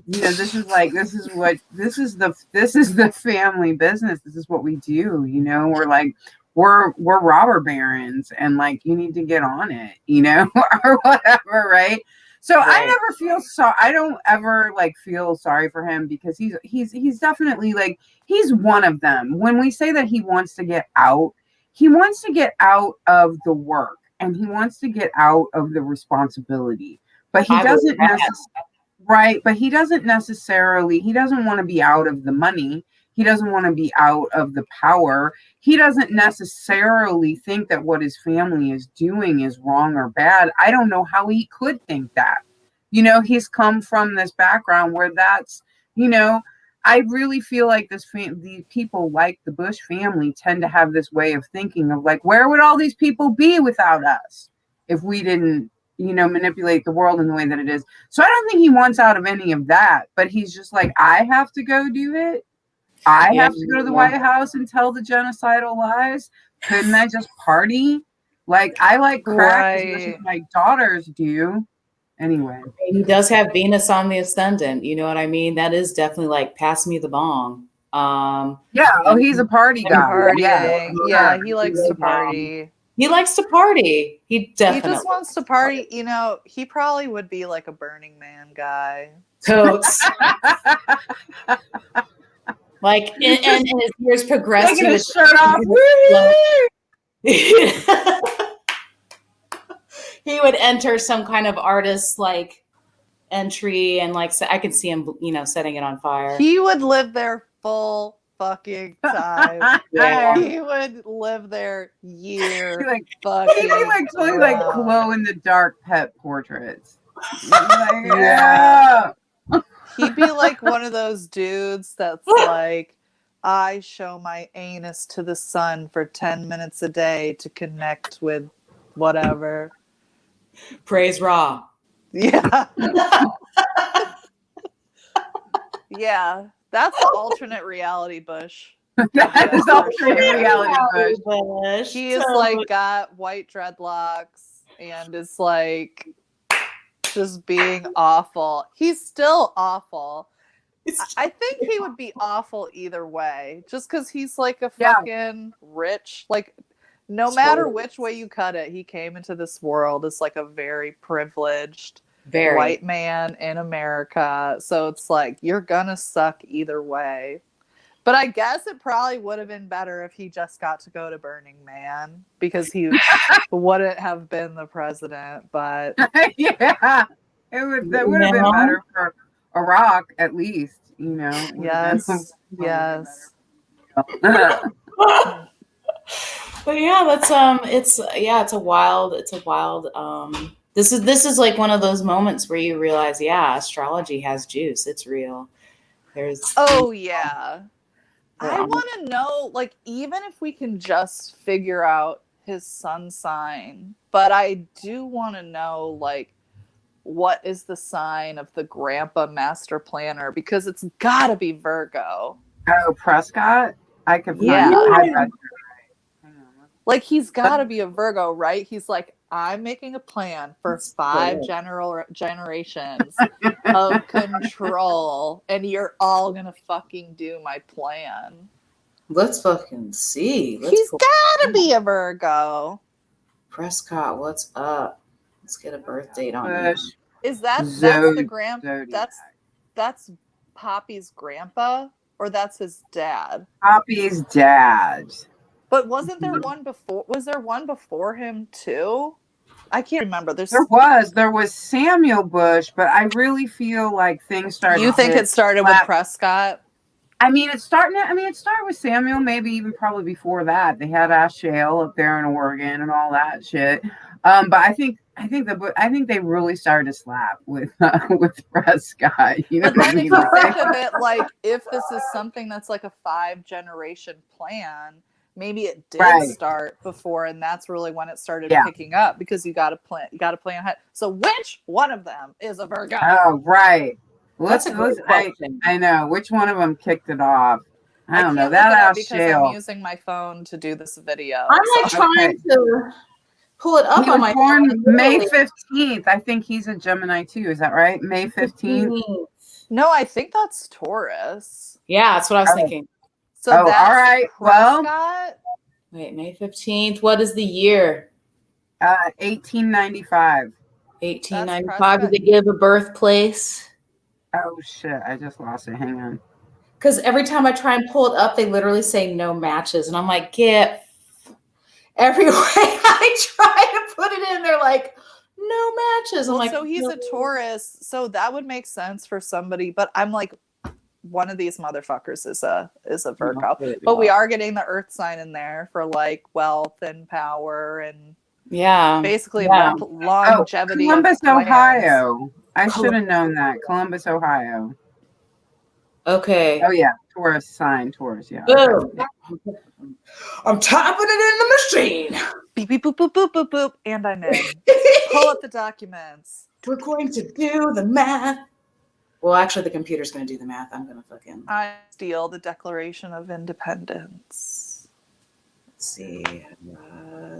This is the family business. This is what we do. We're like, we're robber barons, and like you need to get on it, or whatever, right? So right. I never feel sorry. I don't ever like feel sorry for him because he's definitely like he's one of them. When we say that he wants to get out of the work and he wants to get out of the responsibility, but he doesn't necessarily. He doesn't want to be out of the money. He doesn't want to be out of the power. He doesn't necessarily think that what his family is doing is wrong or bad. I don't know how he could think that. He's come from this background where that's, I really feel like the people like the Bush family tend to have this way of thinking of like, where would all these people be without us if we didn't, manipulate the world in the way that it is? So I don't think he wants out of any of that, but he's just like, I have to go do it. I have to go to the White House and tell the genocidal lies. Couldn't I just party? Like, I like crack as much as my daughters do. Anyway. He does have Venus on the ascendant. You know what I mean? That is definitely like, pass me the bong. He's a party guy. Yeah, he likes to party. He likes to party. He just wants to party. He probably would be like a Burning Man guy. Totes. Like, and as years progressed, he would shut off. He would enter some kind of artist like entry, and like I could see him, setting it on fire. He would live there full fucking time. Yeah. He would live there years. He'd be like totally like glow in the dark pet portraits. Like, yeah. He'd be like one of those dudes that's like, I show my anus to the sun for 10 minutes a day to connect with whatever. Praise Ra. Yeah. Yeah. That's the alternate reality, Bush. That is alternate reality, Bush. Bush. He is like got white dreadlocks and is like just being awful. He's still awful. I think he would be awful either way, just because he's like a fucking rich, like no matter which way you cut it, he came into this world as like a very privileged white man in America. So it's like you're gonna suck either way. But I guess it probably would have been better if he just got to go to Burning Man because he wouldn't have been the president. But yeah, that would have been better for Iraq at least, you know. Yes, yes. But yeah, that's it's a wild this is like one of those moments where you realize, yeah, astrology has juice. It's real. Yeah. I want to know, like, even if we can just figure out his sun sign, but I do want to know, like, what is the sign of the grandpa master planner? Because it's got to be Virgo. Oh, Prescott? I could find Yeah. Like, he's got to be a Virgo, right? He's like, I'm making a plan for 5 generations of control, and you're all gonna fucking do my plan. Let's fucking see. He's gotta be a Virgo. Prescott, what's up? Let's get a birth date on him. Is that's the grandpa? That's Poppy's grandpa, or that's his dad? Poppy's dad. But wasn't there one before? Was there one before him too? I can't remember. There was Samuel Bush, but I really feel like things started. You think it started with Prescott? I mean, it started with Samuel, maybe even probably before that. They had Ash Shale up there in Oregon and all that shit. But I think they really started to slap with Prescott. You know, but then if you think of it, like if this is something that's like a 5-generation plan. Maybe it did start before, and that's really when it started picking up because you got to plan ahead. So, which one of them is a Virgo? Oh, right. That's a good question. I know which one of them kicked it off. I don't know that because I'm using my phone to do this video. I'm like trying to pull it up on my phone. May 15th. I think he's a Gemini too. Is that right? May 15th. No, I think that's Taurus. Yeah, that's what I was thinking. So that's all right. Prescott? Well, wait, May 15th. What is the year? 1895. 1895. Did they give a birthplace? Oh shit! I just lost it. Hang on. Because every time I try and pull it up, they literally say no matches, and I'm like, get every way I try to put it in, they're like, no matches. I'm like, so he's a Taurus, so that would make sense for somebody. But I'm like, one of these motherfuckers is a Virgo, but we are getting the Earth sign in there for like wealth and power and basically longevity. Columbus, Ohio. I should have known that. Columbus, Ohio. Okay. Oh yeah, Taurus sign. Taurus. Yeah. Boom. I'm typing it in the machine. Beep beep boop boop boop boop boop, and I'm in. Pull up the documents. We're going to do the math. Well, actually, the computer's going to do the math. I'm going to fucking... I steal the Declaration of Independence. Let's see.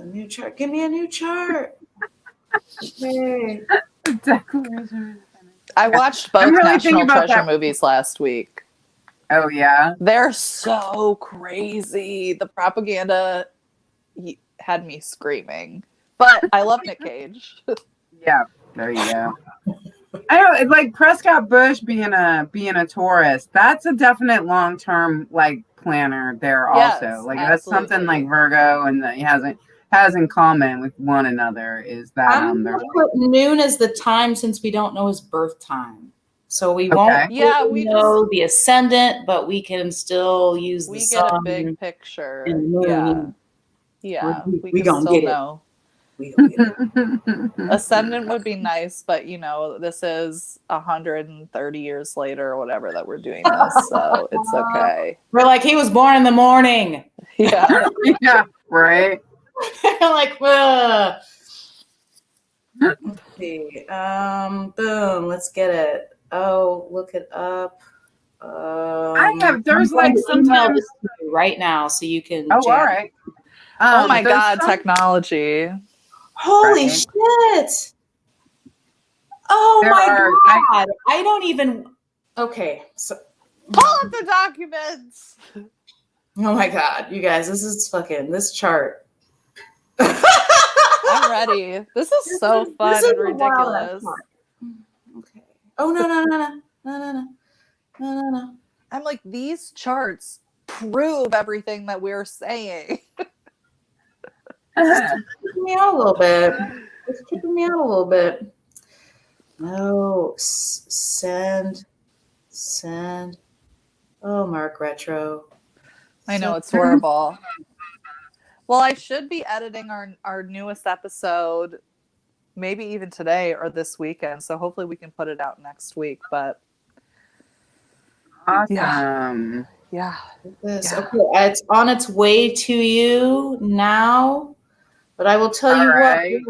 New chart. Give me a new chart. Okay. Declaration of Independence. I watched both National Treasure movies last week. Oh, yeah? They're so crazy. The propaganda had me screaming. But I love Nick Cage. Yeah, there you go. I know, like Prescott Bush being a Taurus, that's a definite long-term like planner there also. Like that's something like Virgo and that he has in common with one another is that I'm gonna put noon as the time since we don't know his birth time. So we won't we know the ascendant, but we can still use the sun. We get a big picture. Yeah. We gonna get it. Ascendant would be nice, but you know, this is 130 years later or whatever that we're doing this, so it's okay. We're like, he was born in the morning. Yeah. Yeah, right. Like, let's see. Boom, let's get it. Oh, look it up. There's I'm like going to email sometimes. this to you right now so you can. Oh, all jam. right. Oh my there's God, some- technology. Holy Right. shit! Oh There my are- God! I don't even. Okay, so. Pull up the documents. Oh my God, you guys, this chart. I'm ready. This is so fun This is and a wild ass ridiculous. chart. Okay. Oh no. I'm like, these charts prove everything that we're saying. Tripping me out a little bit. It's tripping me out a little bit. No, send. Oh, Mark Retro. I know it's horrible. Well, I should be editing our newest episode, maybe even today or this weekend. So hopefully we can put it out next week. But Awesome. yeah. This. Yeah. Okay, it's on its way to you now. But I will tell you what, he's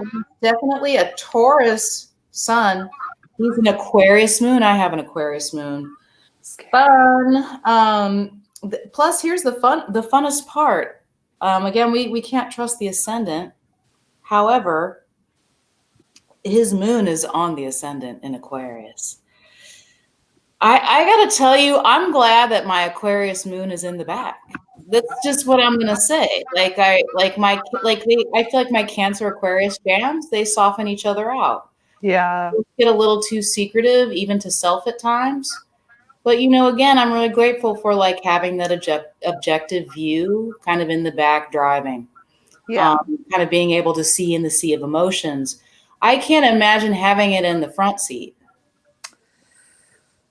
definitely a Taurus sun. He's an Aquarius moon. I have an Aquarius moon. Fun. Plus, here's the funnest part. Again, we can't trust the ascendant. However, his moon is on the ascendant in Aquarius. I gotta tell you, I'm glad that my Aquarius moon is in the back. That's just what I'm gonna say. I feel like my Cancer Aquarius jams, they soften each other out. Yeah. Get a little too secretive, even to self at times. But again, I'm really grateful for like having that objective view, kind of in the back driving. Yeah. Kind of being able to see in the sea of emotions. I can't imagine having it in the front seat.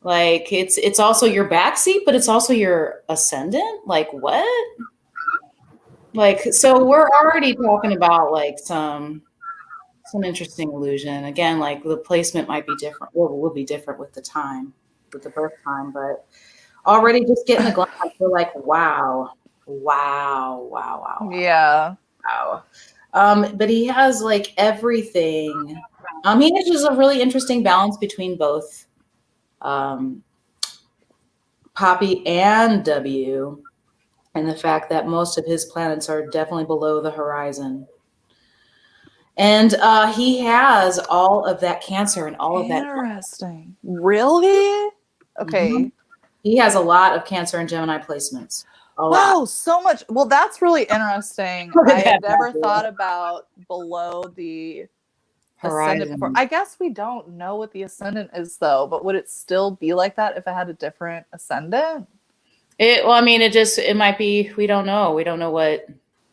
Like it's also your back seat, but it's also your ascendant. Like what? Like, so we're already talking about like some interesting illusion. Again, like the placement might be different. Will be different with the time, with the birth time, but already just getting a glance, we're like, wow. Yeah. Wow. But he has like everything. He has just a really interesting balance between both Poppy and W, and the fact that most of his planets are definitely below the horizon. And he has all of that Cancer and all of that. Interesting. Really? Okay. Mm-hmm. He has a lot of Cancer and Gemini placements. Wow, so much. Well, that's really interesting. I had never thought about below the ascendant before. I guess we don't know what the ascendant is though, but would it still be like that if it had a different ascendant? It might be, we don't know. We don't know what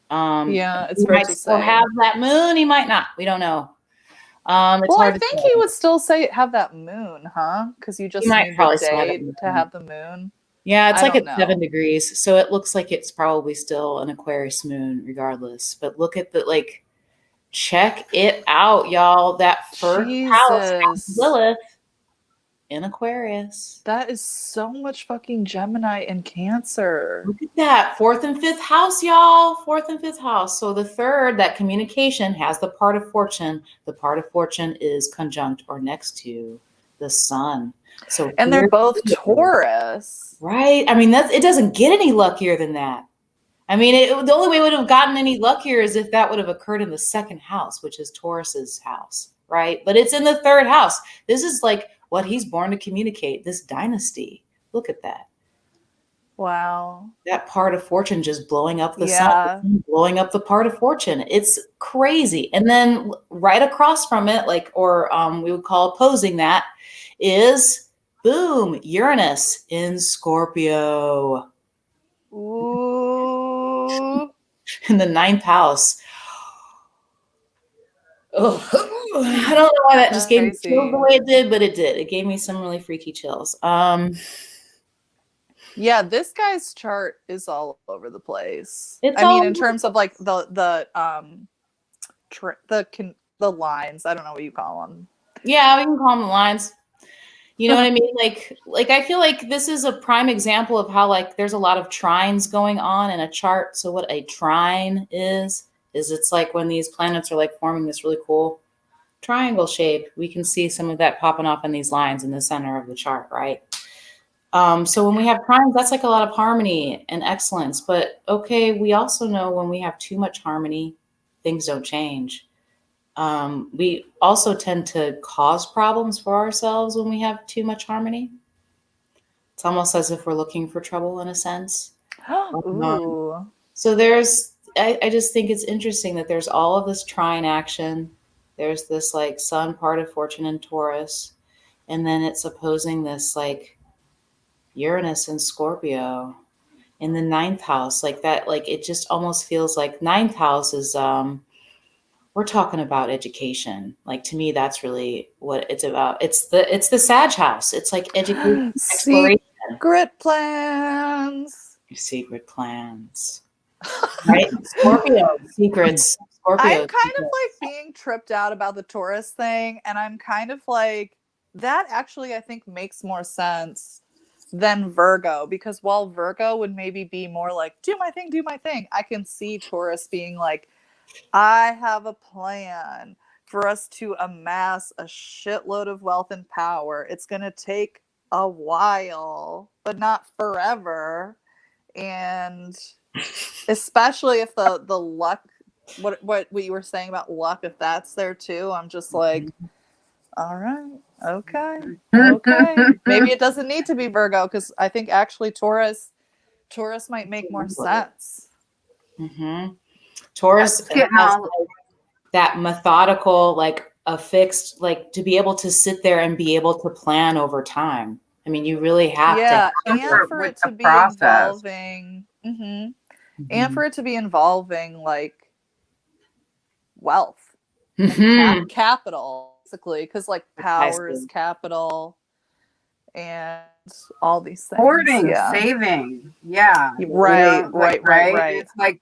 yeah, it's he hard might to still say. have that moon, he might not. We don't know. Well, I think he would still have that moon, huh? Because you just need the day to have the moon. Yeah, it's like at 7 degrees. So it looks like it's probably still an Aquarius moon regardless. But look at check it out, y'all. That first house has Lilith in Aquarius. That is so much fucking Gemini and Cancer. Look at that. 4th and 5th house, y'all. 4th and 5th house. So the third, that communication, has the part of fortune. The part of fortune is conjunct or next to the sun. So and they're both Taurus. Right? It doesn't get any luckier than that. The only way it would have gotten any luckier is if that would have occurred in the 2nd house, which is Taurus's house, right? But it's in the 3rd house. This is like what he's born to communicate, this dynasty. Look at that. Wow. That part of fortune just blowing up the sun, blowing up the part of fortune. It's crazy. And then right across from it, we would call opposing that, is boom, Uranus in Scorpio. Ooh. In the 9th house. Oh, I don't know why that just gave me chills the way it did, but it did. It gave me some really freaky chills. Yeah, this guy's chart is all over the place. In terms of like the lines. I don't know what you call them. Yeah, we can call them the lines. You know what I mean? Like I feel like this is a prime example of how like there's a lot of trines going on in a chart. So what a trine is it's like when these planets are like forming this really cool triangle shape. We can see some of that popping off in these lines in the center of the chart, right? So when we have primes, that's like a lot of harmony and excellence. But okay, we also know when we have too much harmony, things don't change. We also tend to cause problems for ourselves when we have too much harmony. It's almost as if we're looking for trouble in a sense. Ooh. So I just think it's interesting that there's all of this trine action. There's this like sun part of fortune in Taurus, and then it's opposing this like Uranus and Scorpio in the ninth house. Like that, like it just almost feels like ninth house is we're talking about education. Like to me, that's really what it's about. It's the Sag house. It's like education, exploration. Secret plans. Secret plans. Right? Scorpio secrets. Scorpio. I'm kind of like being tripped out about the Taurus thing, and I'm kind of like that actually I think makes more sense than Virgo, because while Virgo would maybe be more like do my thing, I can see Taurus being like, I have a plan for us to amass a shitload of wealth and power. It's going to take a while, but not forever. And especially if the luck, what you were saying about luck, if that's there too, I'm just like, all right, okay. Maybe it doesn't need to be Virgo, because I think actually Taurus might make more sense. Mm-hmm. Taurus has like that methodical, like a fixed, like to be able to sit there and be able to plan over time. I mean, you really have to. And for it to be involving, and for it to be involving like wealth, and capital, basically, because like power is capital, and all these things. Hoarding, saving, right. It's like,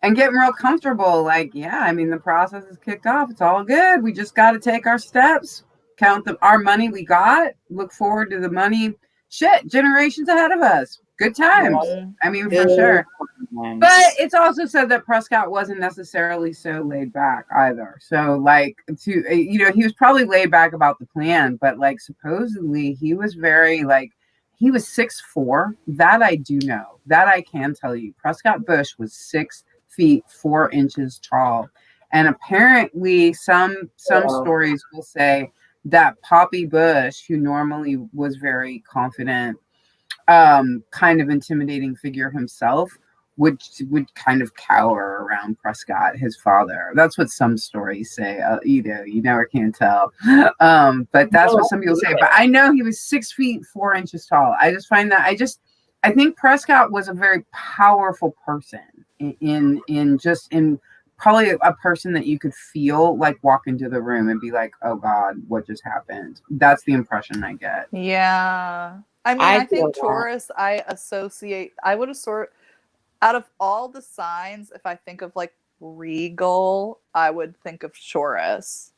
and getting real comfortable. Like, yeah, I mean, the process is kicked off. It's all good. We just got to take our steps, count our money we got, look forward to the money. Shit, generations ahead of us. Good times. I mean, for sure. But it's also said that Prescott wasn't necessarily so laid back either. So, like, he was probably laid back about the plan, but like, supposedly he was very like, he was 6'4". That I do know. That I can tell you. Prescott Bush was 6 feet 4 inches tall, and apparently some stories will say that Poppy Bush, who normally was very confident, kind of intimidating figure himself, would kind of cower around Prescott, his father. That's what some stories say. You never can tell. But that's what some people say. But I know he was 6 feet 4 inches tall. I just find that I think Prescott was a very powerful person in probably a person that you could feel like walk into the room and be like, oh God, what just happened? That's the impression I get. Yeah. I mean, I think Taurus, I would assort out of all the signs, if I think of like regal, I would think of Taurus.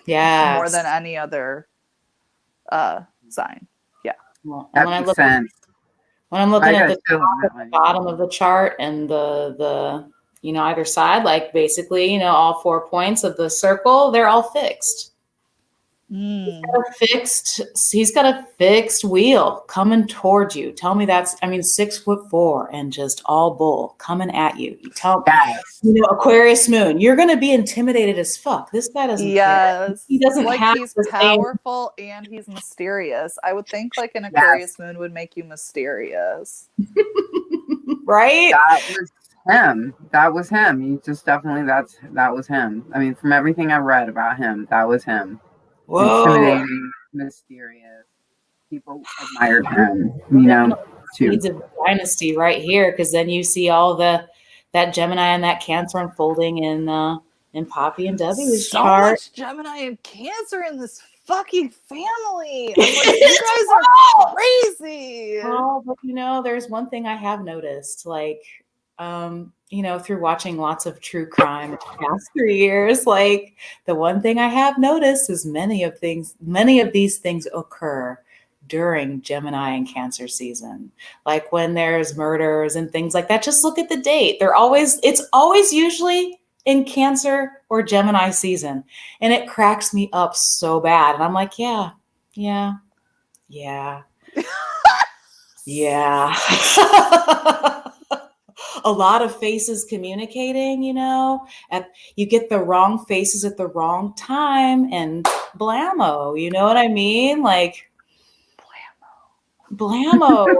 Yeah. More than any other sign. Yeah. Well, when I'm looking at the bottom of the chart and the either side, like basically, all 4 points of the circle, they're all fixed. He's got a fixed wheel coming towards you. Tell me 6'4" and just all bull coming at you. You tell me, Aquarius moon, you're going to be intimidated as fuck. This guy doesn't care. He doesn't he's powerful and he's mysterious. I would think like an Aquarius moon would make you mysterious. Right? That was him. He just definitely, that was him. I mean, from everything I read about him, that was him. Whoa. Intimidating, mysterious. People admired him, too. Seeds of dynasty right here, because then you see all that Gemini and that Cancer unfolding in Poppy and W's chart. Much Gemini and Cancer in this fucking family. I'm like, you guys are crazy. Oh, but there's one thing I have noticed, like, through watching lots of true crime the past 3 years, like the one thing I have noticed is many of these things occur during Gemini and Cancer season. Like when there's murders and things like that, just look at the date. It's always usually in Cancer or Gemini season. And it cracks me up so bad. And I'm like, yeah. Yeah. A lot of faces communicating, you get the wrong faces at the wrong time and blammo, you know what I mean? Like blammo.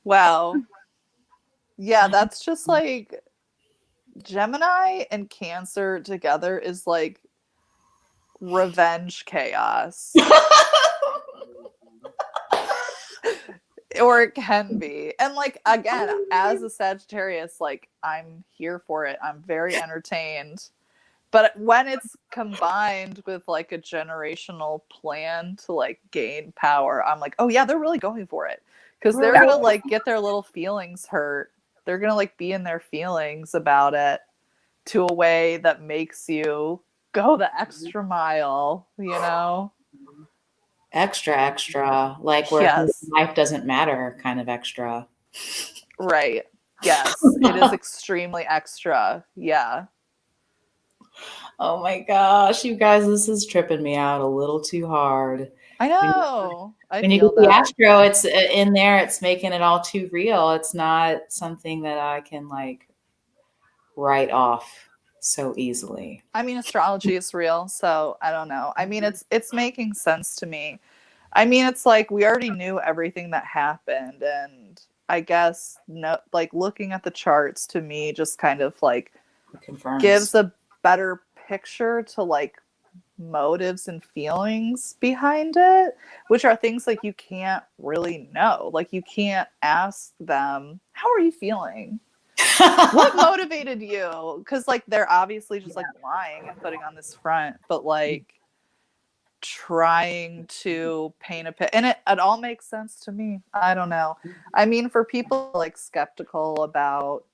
Wow. Yeah, that's just like Gemini and Cancer together is like revenge chaos. Or it can be. And like again, as a Sagittarius, like I'm here for it. I'm very entertained. But when it's combined with like a generational plan to like gain power, I'm like, oh yeah, they're really going for it. Because they're gonna like get their little feelings hurt. They're gonna like be in their feelings about it to a way that makes you go the extra mile, Extra, like where Yes. life doesn't matter kind of extra. Right. Yes. It is extremely extra. Yeah. Oh my gosh, you guys, this is tripping me out a little too hard. I know. When you get the astro, it's in there, it's making it all too real. It's not something that I can like write off so easily. I mean, astrology is real, so I don't know. I mean, it's making sense to me. I mean, it's like we already knew everything that happened, and I guess like looking at the charts to me just kind of like gives a better picture to like motives and feelings behind it, which are things like you can't really know. Like you can't ask them, how are you feeling? What motivated you? Because like they're obviously just like lying and putting on this front, but like trying to paint a picture, and it all makes sense to me. I don't know. I mean, for people like skeptical about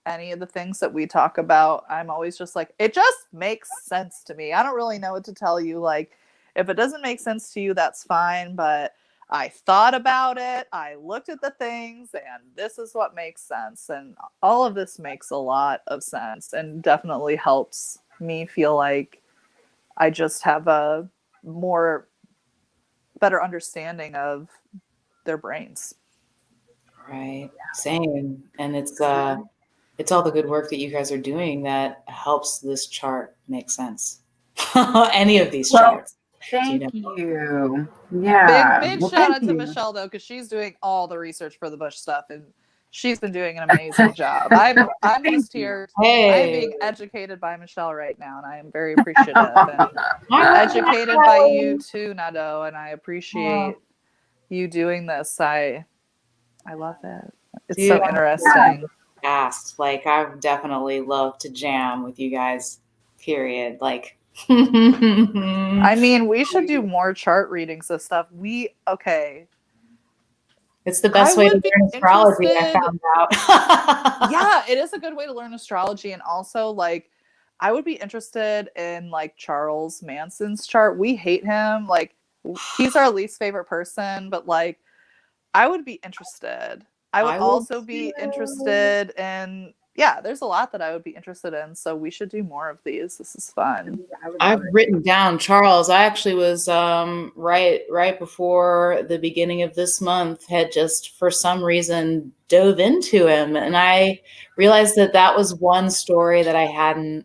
any of the things that we talk about, I'm always just like, it just makes sense to me. I don't really know what to tell you. Like, if it doesn't make sense to you, that's fine, but I thought about it, I looked at the things, and this is what makes sense. And all of this makes a lot of sense and definitely helps me feel like I just have a better understanding of their brains. Right. Same. And it's all the good work that you guys are doing that helps this chart make sense. Any of these charts. Thank you. Yeah. Big shout out to Michelle though, because she's doing all the research for the Bush stuff, and she's been doing an amazing job. I'm just here. Hey. I'm being educated by Michelle right now, and I am very appreciative. And I'm educated by you too, Naa-Dodua, and I appreciate you doing this. I love it. It's so interesting. Asked. Like I would definitely love to jam with you guys. Period. Like. I mean, we should do more chart readings of stuff. It's the best way to learn astrology, I found out. Yeah, it is a good way to learn astrology. And also, like, I would be interested in, like, Charles Manson's chart. We hate him. Like, he's our least favorite person. But, like, I would be interested. I would also be interested in... Yeah, there's a lot that I would be interested in. So we should do more of these. This is fun. I've written down Charles. I actually was right before the beginning of this month had just for some reason dove into him, and I realized that was one story that I hadn't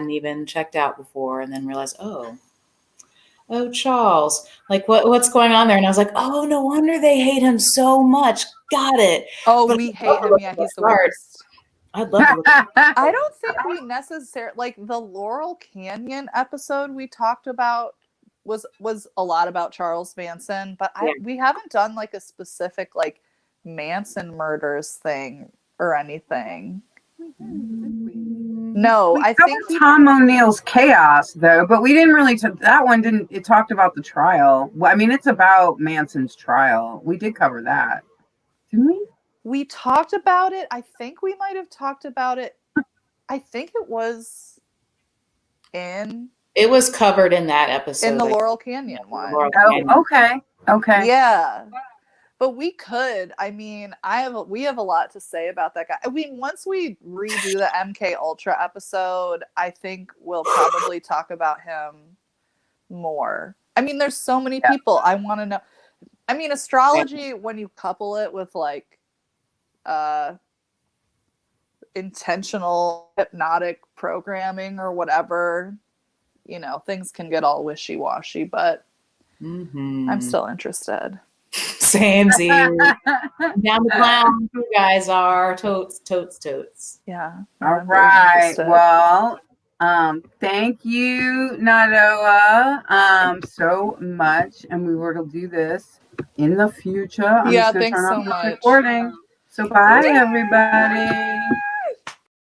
even checked out before, and then realized, oh Charles, like what's going on there? And I was like, oh, no wonder they hate him so much. Got it. Oh, but we hate him. Yeah, he's the worst. I'd love to. I don't think we necessarily like the Laurel Canyon episode we talked about was a lot about Charles Manson, but we haven't done like a specific like Manson murders thing or anything. No, I think Tom O'Neill's Chaos though, but we didn't really. That one didn't. It talked about the trial. Well, I mean, it's about Manson's trial. We did cover that, didn't we? We talked about it. I think we might have talked about it. I think it was It was covered in that episode. In the Laurel Canyon one. Okay. Yeah. But we could. I mean, we have a lot to say about that guy. I mean, once we redo the MK Ultra episode, I think we'll probably talk about him more. I mean, there's so many people I want to know. I mean, astrology, when you couple it with like intentional hypnotic programming or whatever, you know, things can get all wishy-washy, but I'm still interested. Same Z. Down the clown, you guys are totes, totes, totes. Yeah. All right. Well, thank you, Naa-Dodua, so much. And we were to do this in the future. I'm Yeah, just gonna thanks turn so off this much. recording. So bye, everybody.